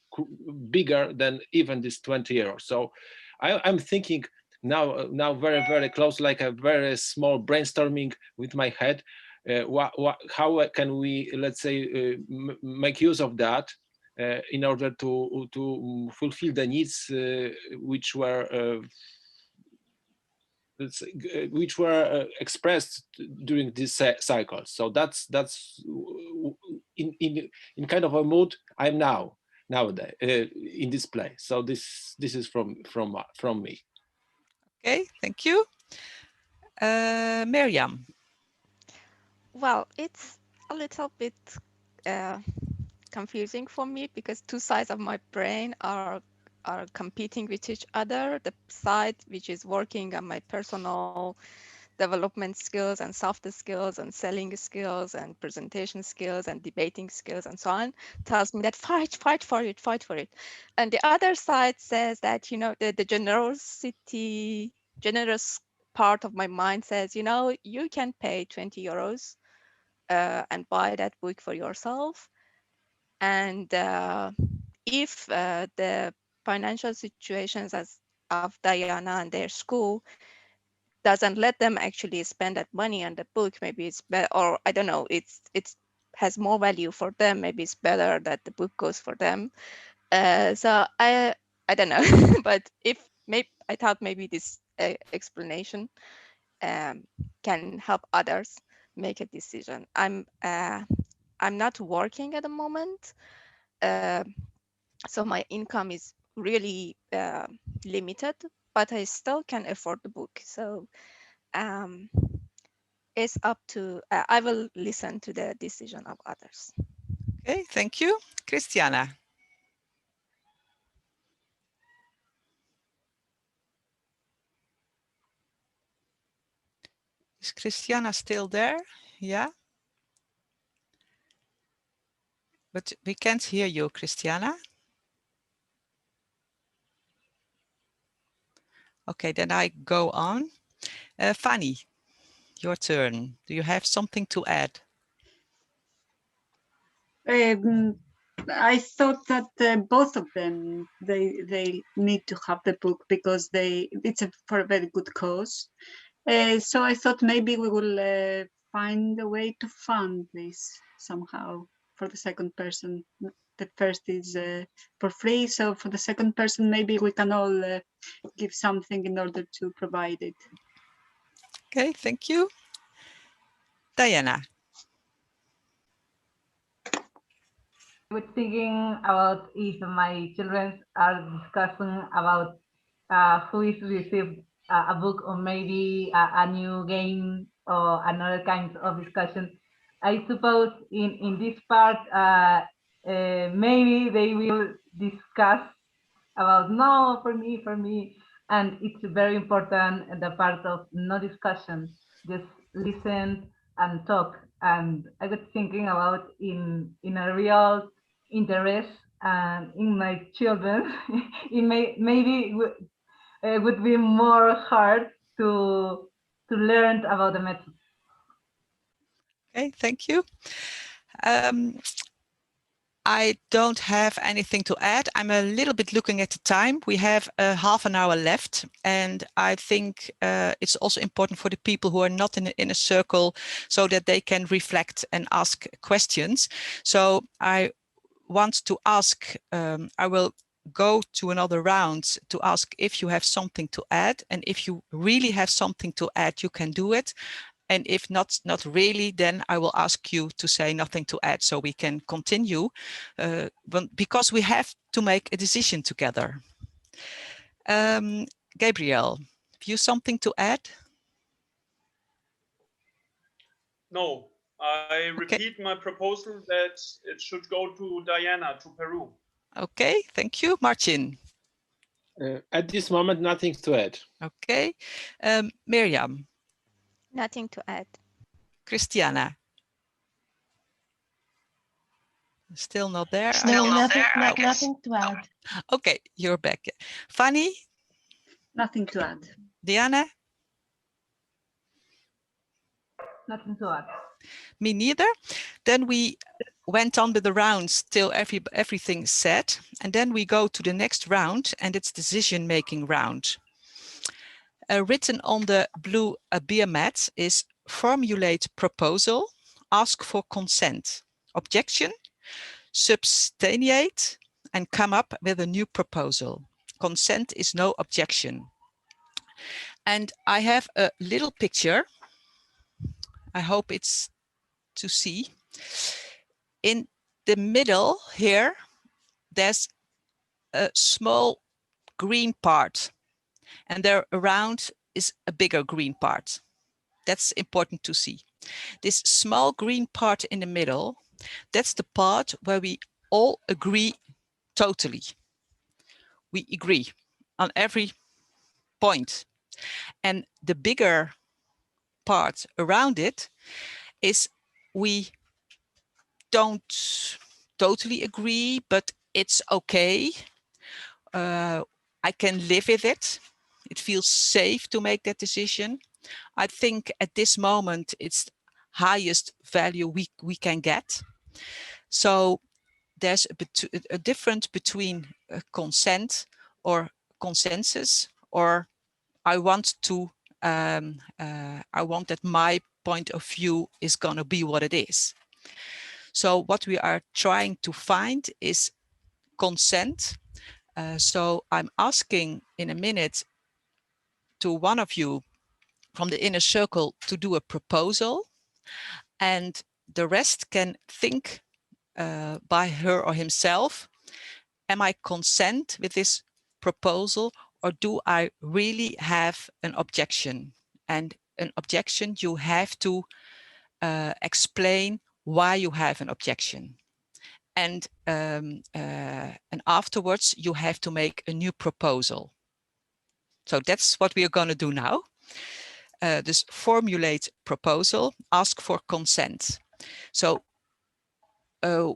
bigger than even this 20 euros. So I'm thinking now very close, like a very small brainstorming with my head. How can we, let's say, make use of that in order to fulfill the needs which were expressed during this cycle. So that's in kind of a mood I'm nowadays in this place. So this is from me. Okay, thank you. Maryam. Well, it's a little bit confusing for me because two sides of my brain are competing with each other. The side which is working on my personal development skills and soft skills and selling skills and presentation skills and debating skills and so on tells me that fight for it. And the other side says that, you know, the generous part of my mind says, you know, you can pay 20 euros and buy that book for yourself. And if the financial situations of Diana and their school doesn't let them actually spend that money on the book, maybe it's better, or I don't know, it's has more value for them. Maybe it's better that the book goes for them. So I don't know, but I thought maybe this explanation can help others make a decision. I'm not working at the moment, so my income is really limited, but I still can afford the book. So it's up to, I will listen to the decision of others. Okay, thank you. Cristiana. Is Cristiana still there? Yeah. But we can't hear you, Cristiana. Okay, then I go on. Fanny, your turn. Do you have something to add? I thought that both of them they need to have the book because it's for a very good cause. So I thought maybe we will find a way to fund this somehow for the second person. the first is for free. So for the second person, maybe we can all give something in order to provide it. Okay, thank you. Diana. I was thinking about if my children are discussing about who is received a book or maybe a new game or another kinds of discussion. I suppose in this part, maybe they will discuss about no, for me. And it's very important the part of no discussion, just listen and talk. And I was thinking about in a real interest and in my children, maybe it would be more hard to learn about the method. Okay, thank you. I don't have anything to add. I'm a little bit looking at the time. We have half an hour left, and I think it's also important for the people who are not in a circle so that they can reflect and ask questions. So I want to ask, I will go to another round to ask if you have something to add, and if you really have something to add, you can do it. And if not really, then I will ask you to say nothing to add so we can continue because we have to make a decision together. Gabriel, have you something to add? No, I repeat my proposal that it should go to Diana, to Peru. Okay, thank you. Martin? At this moment, nothing to add. Okay. Maryam? Nothing to add. Cristiana? Still not there? No, nothing to add. Okay, you're back. Fanny? Nothing to add. Diana? Nothing to add. Me neither. Then we went on with the rounds till everything's set, and then we go to the next round, and it's decision-making round. Written on the blue beer mat is formulate proposal, ask for consent, objection, substantiate, and come up with a new proposal. Consent is no objection. And I have a little picture. I hope it's to see. In the middle here, there's a small green part, and there around is a bigger green part. That's important to see. This small green part in the middle, that's the part where we all agree totally. We agree on every point. And the bigger part around it is we don't totally agree, but it's okay. I can live with it. It feels safe to make that decision. I think at this moment, it's highest value we can get. So there's a difference between consent or consensus, or I want that my point of view is going to be what it is. So what we are trying to find is consent. So I'm asking in a minute to one of you from the inner circle to do a proposal, and the rest can think by her or himself, am I consent with this proposal, or do I really have an objection? And an objection, you have to explain why you have an objection. And afterwards, you have to make a new proposal. So that's what we are going to do now. This formulate proposal, ask for consent. So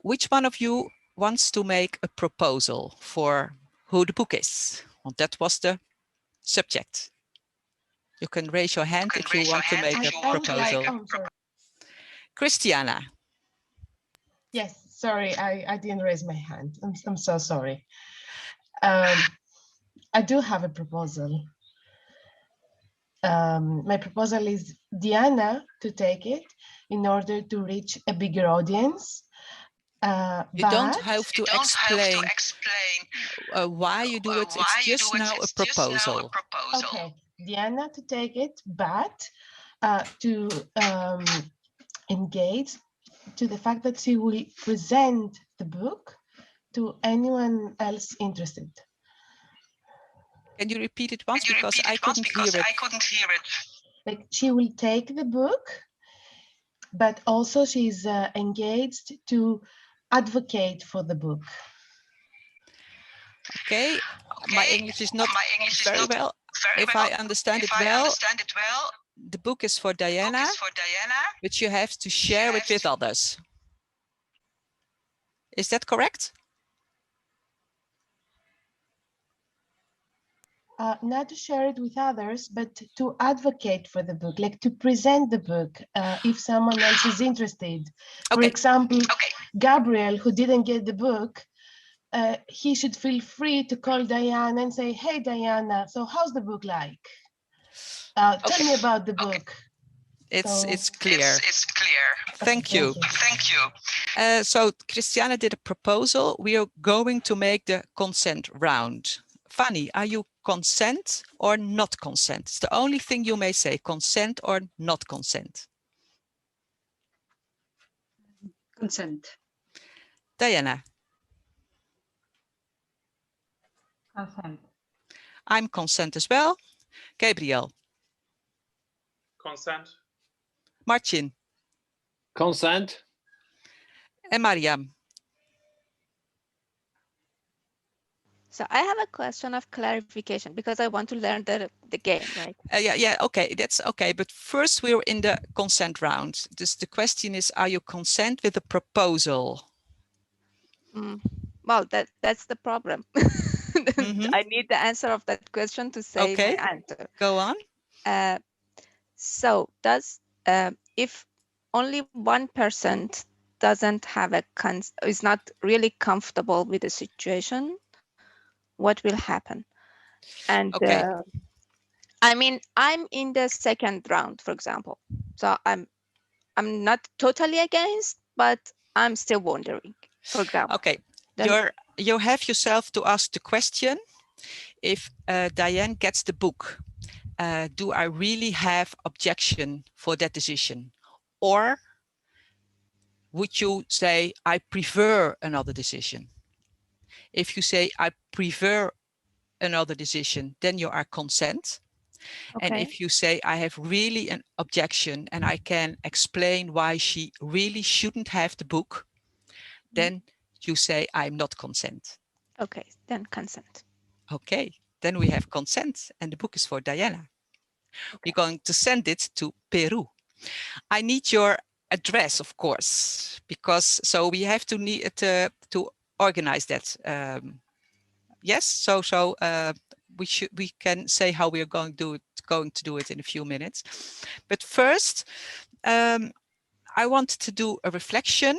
which one of you wants to make a proposal for who the book is? Well, that was the subject. You can raise your hand if you want to make a proposal. Cristiana. Yes, sorry, I didn't raise my hand. I'm so sorry. I do have a proposal. My proposal is Diana to take it in order to reach a bigger audience. You don't but have to explain why you do it. It's just now a proposal. okay, Diana to take it, but to engage to the fact that she will present the book to anyone else interested. Can you repeat it once because I couldn't hear it? Like she will take the book, but also she's engaged to advocate for the book. Okay, my English is not very well. If I understand it well, the book is for Diana, which you have to share it with others. Is that correct? Not to share it with others, but to advocate for the book, like to present the book if someone else is interested. For example, Gabriel, who didn't get the book, he should feel free to call Diana and say, hey, Diana, so how's the book like? Tell me about the book. It's clear. It's clear. Thank you. Thank you. So Cristiana did a proposal. We are going to make the consent round. Fanny, are you consent or not consent? It's the only thing you may say, consent or not consent. Consent. Diana. Consent. I'm consent as well. Gabriel. Consent. Martin. Consent. And Maryam. So I have a question of clarification because I want to learn the game, right? Yeah, okay, that's okay. But first we're in the consent round. The question is, are you consent with the proposal? Well, that's the problem. I need the answer of that question to say my answer. Go on. So if only one person doesn't have is not really comfortable with the situation, what will happen? And I mean, I'm in the second round, for example. So I'm not totally against, but I'm still wondering, for example. Okay, you have yourself to ask the question, if Diane gets the book, do I really have objection for that decision? Or would you say, I prefer another decision? If you say, I prefer another decision, then you are consent. And if you say, I have really an objection and I can explain why she really shouldn't have the book, then you say, I'm not consent. Okay, then consent. Okay, then we have consent and the book is for Diana. We're going to send it to Peru. I need your address, of course, because so we have to need to organize that. Yes, so we can say how we are going to do it in a few minutes. But first, I want to do a reflection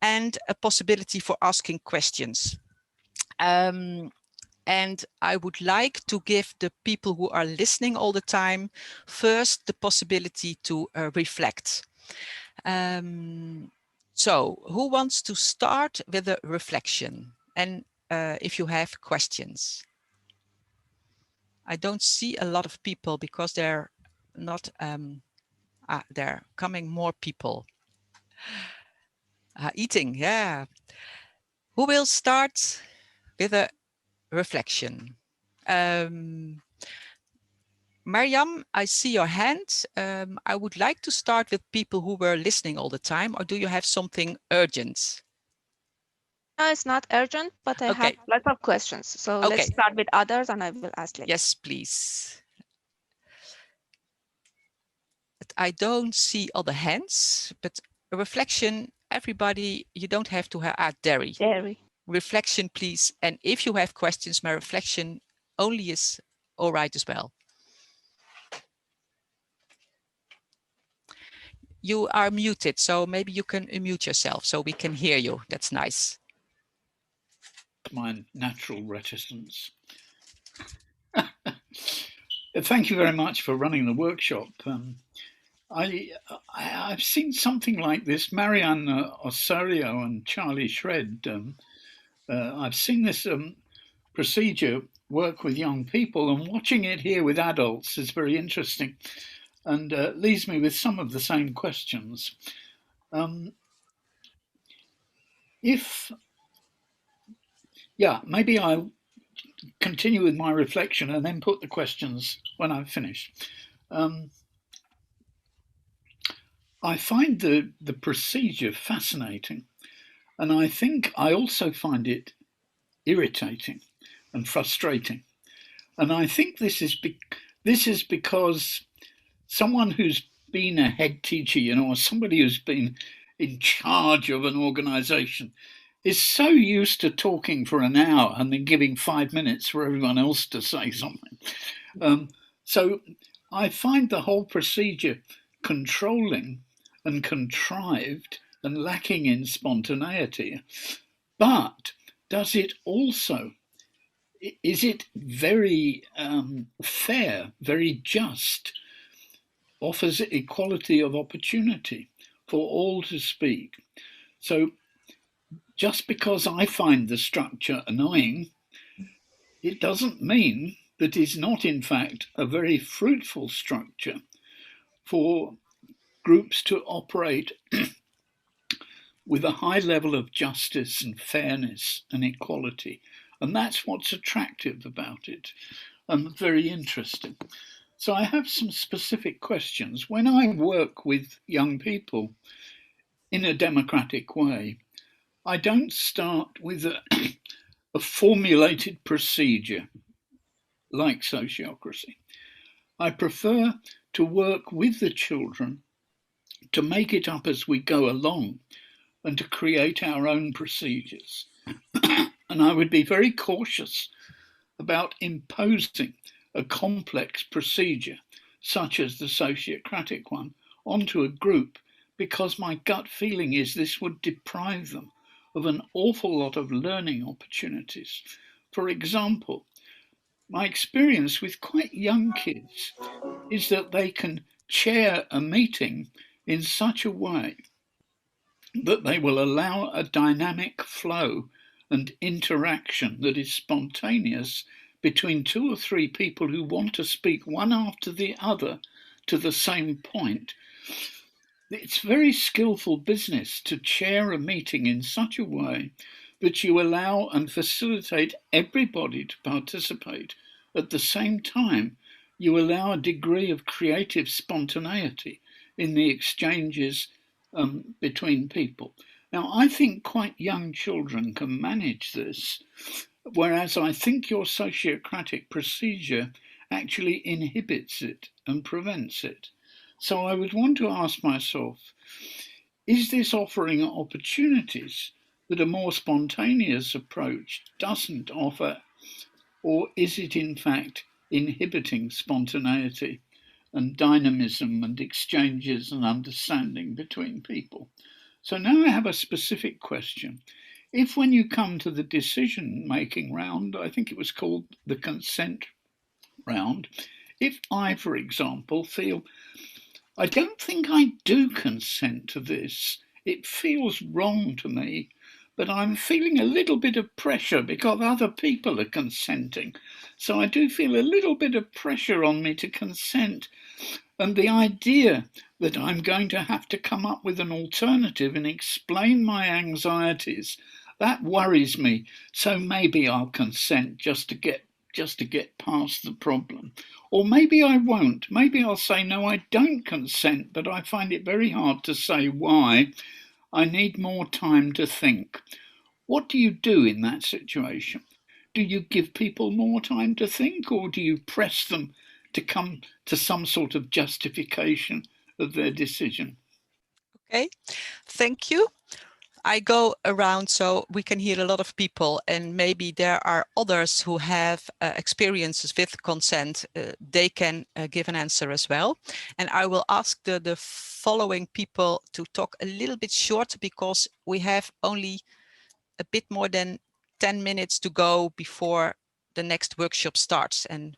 and a possibility for asking questions. And I would like to give the people who are listening all the time first the possibility to reflect. So who wants to start with a reflection? And if you have questions. I don't see a lot of people because they're not, they're coming more people. Eating, yeah. Who will start with a reflection? Maryam, I see your hand. I would like to start with people who were listening all the time, or do you have something urgent? No, it's not urgent, but I have lots of questions. So let's start with others and I will ask later. Yes, please. But I don't see other hands, but a reflection, everybody, you don't have to have dairy. Reflection, please. And if you have questions, my reflection only is all right as well. You are muted, so maybe you can unmute yourself so we can hear you. That's nice. My natural reticence. Thank you very much for running the workshop. I've seen something like this. Marianne Osorio and Charlie Shred. I've seen this procedure work with young people, and watching it here with adults is very interesting, and leaves me with some of the same questions. Maybe I'll continue with my reflection and then put the questions when I've finished. I find the procedure fascinating, and I think I also find it irritating and frustrating. And I think this is because someone who's been a head teacher, or somebody who's been in charge of an organization is so used to talking for an hour and then giving 5 minutes for everyone else to say something. So I find the whole procedure controlling and contrived and lacking in spontaneity. But does it also, is it very fair, very just, offers equality of opportunity for all to speak? So just because I find the structure annoying, it doesn't mean that it's not in fact a very fruitful structure for groups to operate with a high level of justice and fairness and equality. And that's what's attractive about it and very interesting. So I have some specific questions. When I work with young people in a democratic way, I don't start with a formulated procedure like sociocracy. I prefer to work with the children to make it up as we go along and to create our own procedures. And I would be very cautious about imposing a complex procedure, such as the sociocratic one, onto a group, because my gut feeling is this would deprive them of an awful lot of learning opportunities. For example, my experience with quite young kids is that they can chair a meeting in such a way that they will allow a dynamic flow and interaction that is spontaneous between 2 or 3 people who want to speak one after the other to the same point. It's very skillful business to chair a meeting in such a way that you allow and facilitate everybody to participate. At the same time, you allow a degree of creative spontaneity in the exchanges between people. Now, I think quite young children can manage this, whereas I think your sociocratic procedure actually inhibits it and prevents it. So I would want to ask myself, is this offering opportunities that a more spontaneous approach doesn't offer, or is it in fact inhibiting spontaneity and dynamism and exchanges and understanding between people? So now I have a specific question. If when you come to the decision-making round, I think it was called the consent round, if I, for example, feel, I don't think I do consent to this, it feels wrong to me, but I'm feeling a little bit of pressure because other people are consenting. So I do feel a little bit of pressure on me to consent. And the idea that I'm going to have to come up with an alternative and explain my anxieties, that worries me. So maybe I'll consent just to get past the problem. Or maybe I won't. Maybe I'll say, no, I don't consent, but I find it very hard to say why. I need more time to think. What do you do in that situation? Do you give people more time to think, or do you press them to come to some sort of justification of their decision? Okay, thank you. I go around so we can hear a lot of people, and maybe there are others who have experiences with consent. They can give an answer as well. And I will ask the following people to talk a little bit short, because we have only a bit more than 10 minutes to go before the next workshop starts. And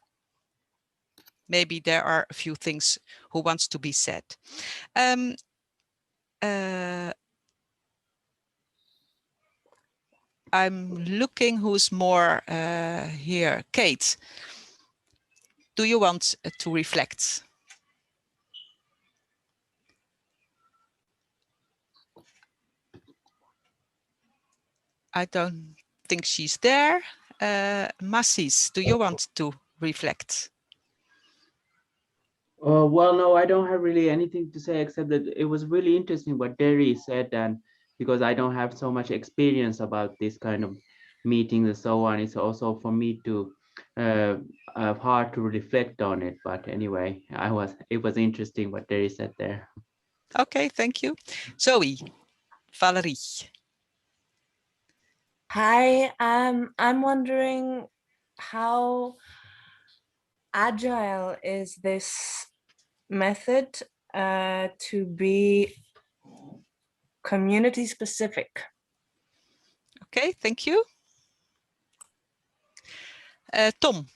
maybe there are a few things who wants to be said. I'm looking who's more here. Kate, do you want to reflect? I don't think she's there. Massis, do you want to reflect? Well, no, I don't have really anything to say except that it was really interesting what Derry said, and because I don't have so much experience about this kind of meetings and so on, it's also for me to hard to reflect on it. But anyway, it was interesting what Derry said there. Okay, thank you. Zoe, Valerie. Hi, I'm wondering how agile is this method to be community specific? Okay, thank you. Tom.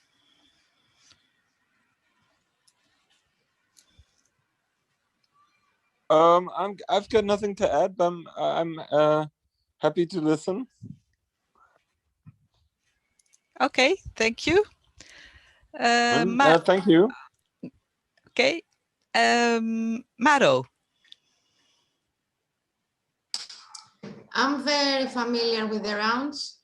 I've got nothing to add, but I'm happy to listen. Okay, thank you. Thank you. Okay, Maro. I'm very familiar with the rounds.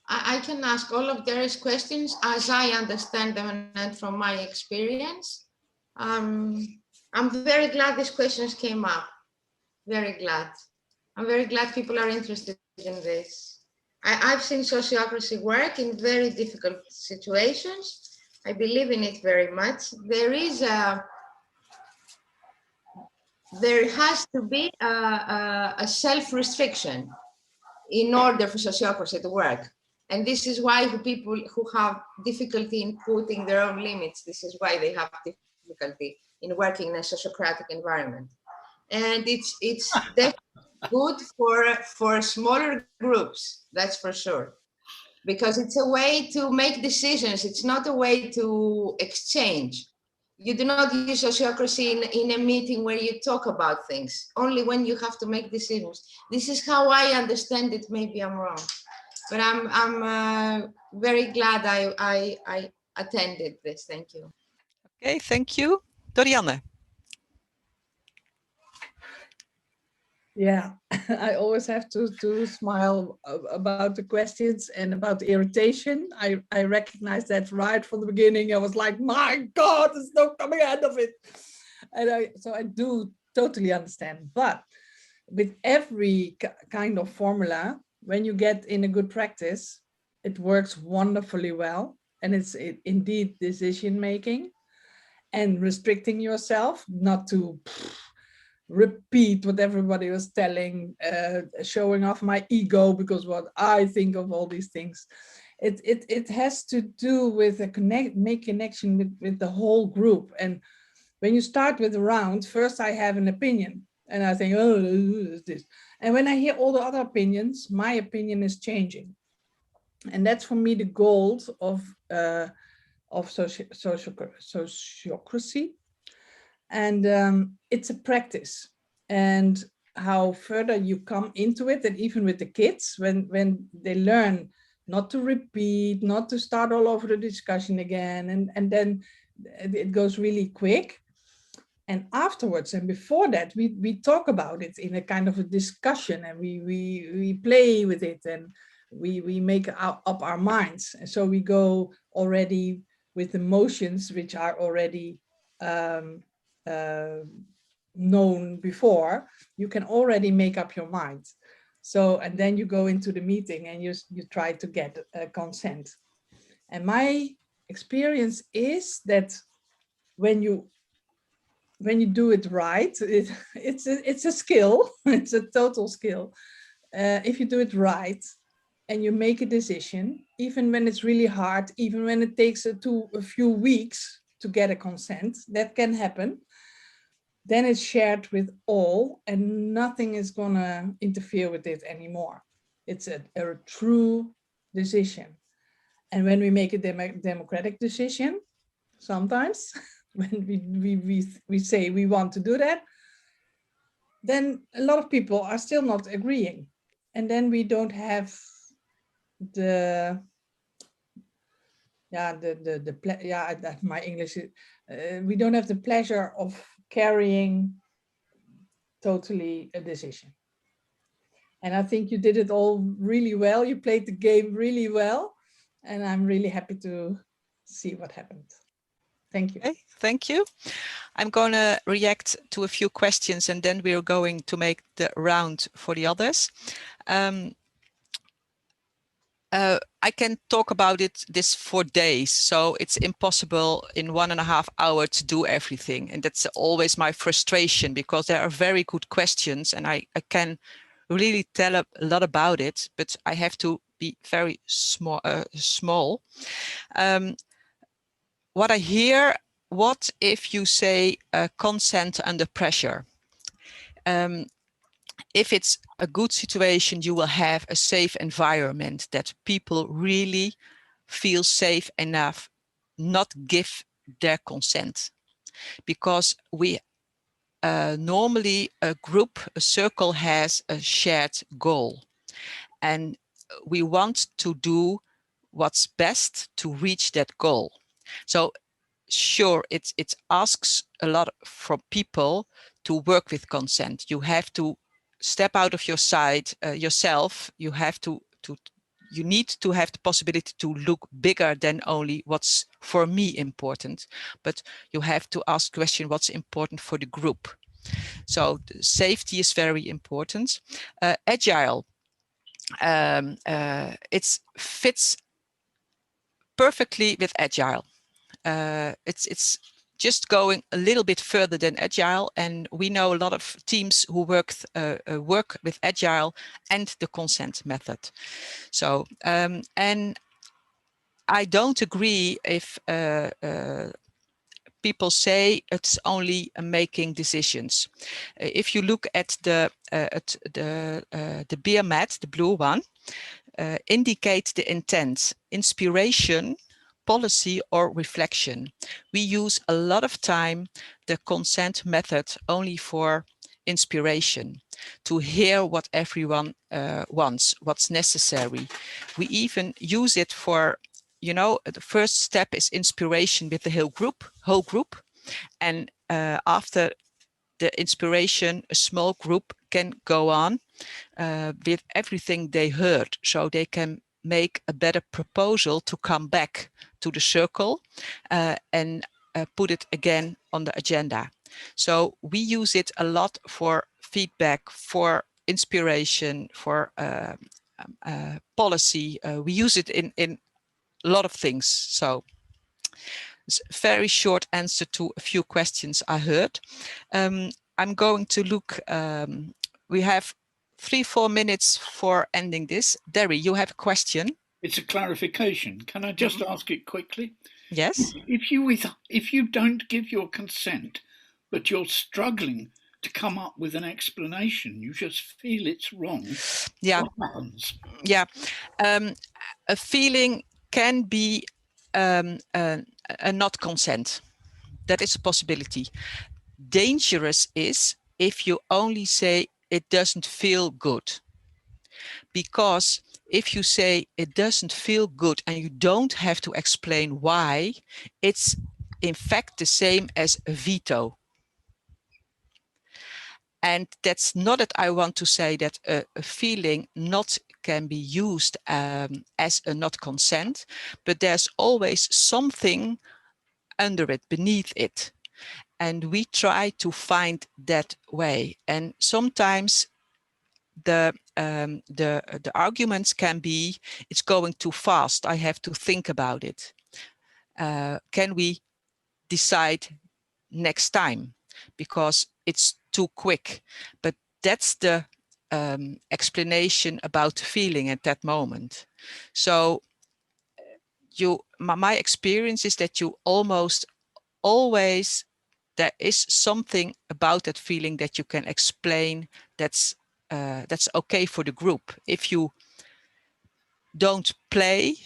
I can ask all of Gary's questions as I understand them and from my experience. I'm very glad these questions came up. Very glad. I'm very glad people are interested in this. I've seen sociocracy work in very difficult situations. I believe in it very much. There has to be a self-restriction in order for sociocracy to work. And this is why people who have difficulty in putting their own limits, this is why they have difficulty in working in a sociocratic environment. And it's definitely good for smaller groups, that's for sure. Because it's a way to make decisions. It's not a way to exchange. You do not use sociocracy in a meeting where you talk about things, only when you have to make decisions. This is how I understand it. Maybe I'm wrong, but I'm very glad I attended this. Thank you. Okay, thank you. Dorian. Yeah, I always have to smile about the questions and about the irritation. I recognize that right from the beginning. I was like, my God, there's no coming out of it. And so I do totally understand. But with every kind of formula, when you get in a good practice, it works wonderfully well. And it's indeed decision making and restricting yourself not to repeat what everybody was telling, showing off my ego because what I think of all these things. It has to do with make connection with the whole group. And when you start with a round, first I have an opinion and I think, oh, this. And when I hear all the other opinions, my opinion is changing. And that's for me the goal of sociocracy. And it's a practice, and how further you come into it, and even with the kids, when they learn not to repeat, not to start all over the discussion again, and then it goes really quick. And afterwards and before that, we talk about it in a kind of a discussion, and we play with it, and we make up our minds. And so we go already with emotions which are already known before. You can already make up your mind. So, and then you go into the meeting and you try to get consent. And my experience is that when you do it right, it's a skill. It's a total skill. If you do it right and you make a decision, even when it's really hard, even when it takes a few weeks to get a consent, that can happen. Then it's shared with all, and nothing is gonna interfere with it anymore. It's a true decision. And when we make a democratic decision, sometimes when we say we want to do that, then a lot of people are still not agreeing. And then we don't have the, my English, we don't have the pleasure of carrying totally a decision. And I think you did it all really well. You played the game really well. And I'm really happy to see what happened. Thank you. Okay, thank you. I'm going to react to a few questions and then we're going to make the round for the others. I can talk about this for days, so it's impossible in 1.5 hours to do everything. And that's always my frustration, because there are very good questions and I can really tell a lot about it, but I have to be very small. What I hear, what if you say consent under pressure? If it's a good situation, you will have a safe environment that people really feel safe enough not give their consent. Because we normally a group, a circle has a shared goal. And we want to do what's best to reach that goal. So sure, it asks a lot from people to work with consent. You have to step out of your side yourself. You have you need to have the possibility to look bigger than only what's for me important, but you have to ask the question what's important for the group. So safety is very important. Agile, it fits perfectly with agile. It's just going a little bit further than agile, and we know a lot of teams who work with agile and the consent method. So and I don't agree if people say it's only making decisions. If you look at the beer mat, the blue one, indicate the intent, inspiration, policy or reflection. We use a lot of time the consent method only for inspiration, to hear what everyone wants, what's necessary. We even use it for, you know, the first step is inspiration with the whole group. And after the inspiration, a small group can go on with everything they heard, so they can make a better proposal to come back to the circle and put it again on the agenda. So we use it a lot for feedback, for inspiration, for policy. We use it in a lot of things. So it's a very short answer to a few questions I heard. I'm going to look, we have 3-4 minutes for ending this. Dorian, you have a question? It's a clarification. Can I just ask it quickly? Yes. If you don't give your consent, but you're struggling to come up with an explanation, you just feel it's wrong. Yeah. What happens? Yeah. A feeling can be a not consent. That is a possibility. Dangerous is if you only say it doesn't feel good. Because if you say it doesn't feel good and you don't have to explain why, it's in fact the same as a veto. And that's not that I want to say that a feeling not can be used as a not consent, but there's always something under it, beneath it. And we try to find that way. And sometimes the arguments can be, it's going too fast, I have to think about it. Can we decide next time? Because it's too quick. But that's the explanation about the feeling at that moment. So my experience is that you almost always, there is something about that feeling that you can explain that's okay for the group. If you don't play,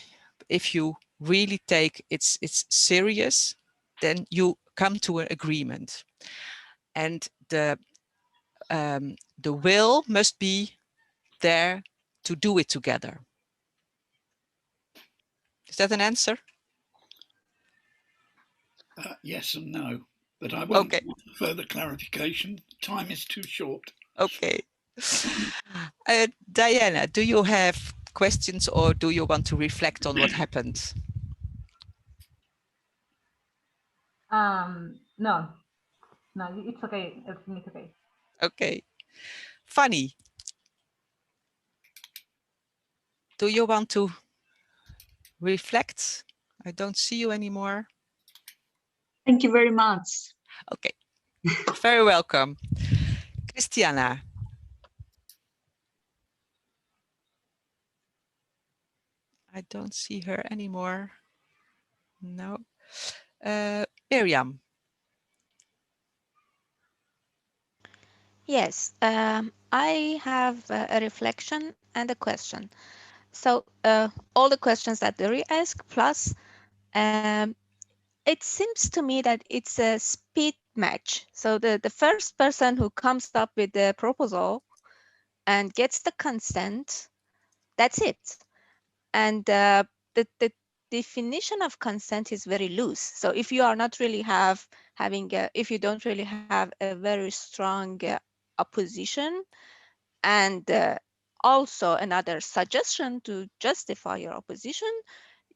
if you really take it's serious, then you come to an agreement. And the will must be there to do it together. Is that an answer? Yes and no, but I won't Okay. want further clarification. Time is too short. Okay. Diana, do you have questions or do you want to reflect on what happened? No, it's okay. Everything is okay. Okay. Fanny, do you want to reflect? I don't see you anymore. Thank you very much. Okay, very welcome. Cristiana. I don't see her anymore. No. Maryam. Yes, I have a reflection and a question. So all the questions that Dori asked, plus it seems to me that it's a speed match. So the first person who comes up with the proposal and gets the consent, that's it. And the definition of consent is very loose. So if you are not really if you don't really have a very strong opposition, and also another suggestion to justify your opposition,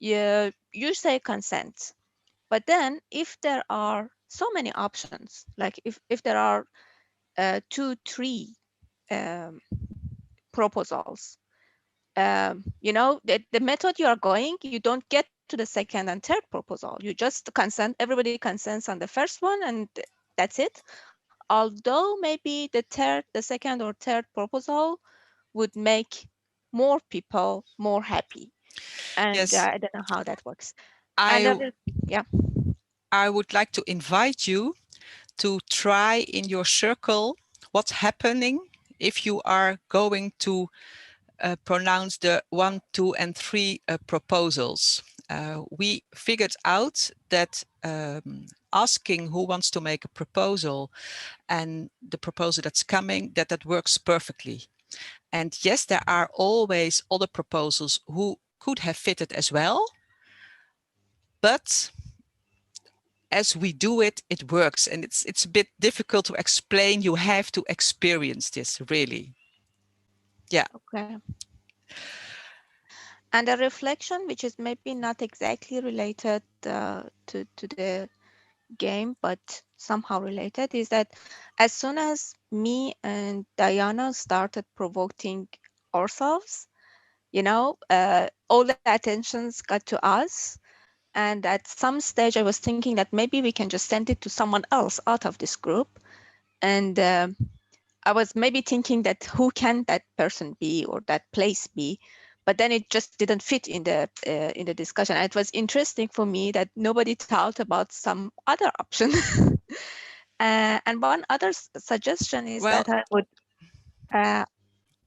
you say consent. But then if there are so many options, like if there are 2, 3 proposals, you know, the method you are going, you don't get to the second and third proposal. You just consent, everybody consents on the first one, and that's it. Although maybe the second or third proposal would make more people more happy. And Yes. I don't know how that works. Yeah. I would like to invite you to try in your circle what's happening if you are going to pronounce the 1, 2, and 3 proposals. We figured out that asking who wants to make a proposal and the proposal that's coming, that works perfectly. And yes, there are always other proposals who could have fitted as well, but as we do it, it works. And it's a bit difficult to explain. You have to experience this, really. Yeah. Okay. And a reflection, which is maybe not exactly related to the game, but somehow related, is that as soon as me and Diana started provoking ourselves, you know, all the attentions got to us. And at some stage, I was thinking that maybe we can just send it to someone else out of this group. And I was maybe thinking that who can that person be or that place be? But then it just didn't fit in the discussion. And it was interesting for me that nobody thought about some other option. And one other suggestion is that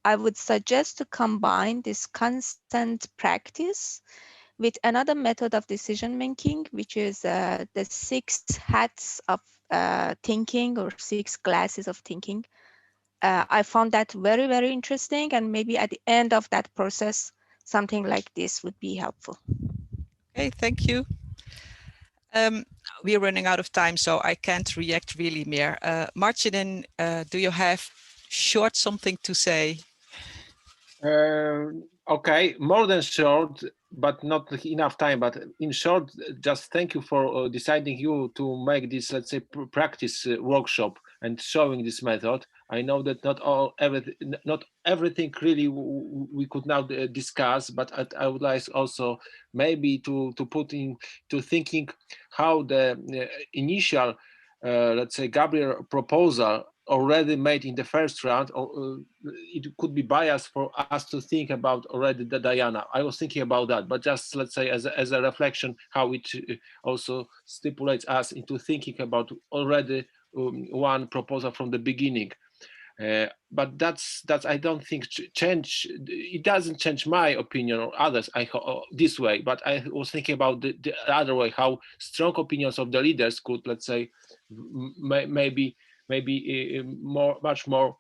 I would suggest to combine this consent practice with another method of decision making, which is the 6 hats of thinking, or 6 glasses of thinking. I found that very, very interesting, and maybe at the end of that process, something like this would be helpful. Okay, thank you. We're running out of time, so I can't react really more. Martin, do you have short something to say? Okay, more than short, but not enough time. But in short, just thank you for deciding you to make this, let's say, practice workshop and showing this method. I know that not everything really we could now discuss, but I would like also maybe to put into thinking how the initial, let's say, Gabriel proposal already made in the first round, or it could be biased for us to think about already the Diana. I was thinking about that, but just let's say as a reflection, how it also stipulates us into thinking about already one proposal from the beginning. But that's I don't think change. It doesn't change my opinion or others. This way, but I was thinking about the other way, how strong opinions of the leaders could, let's say, maybe much more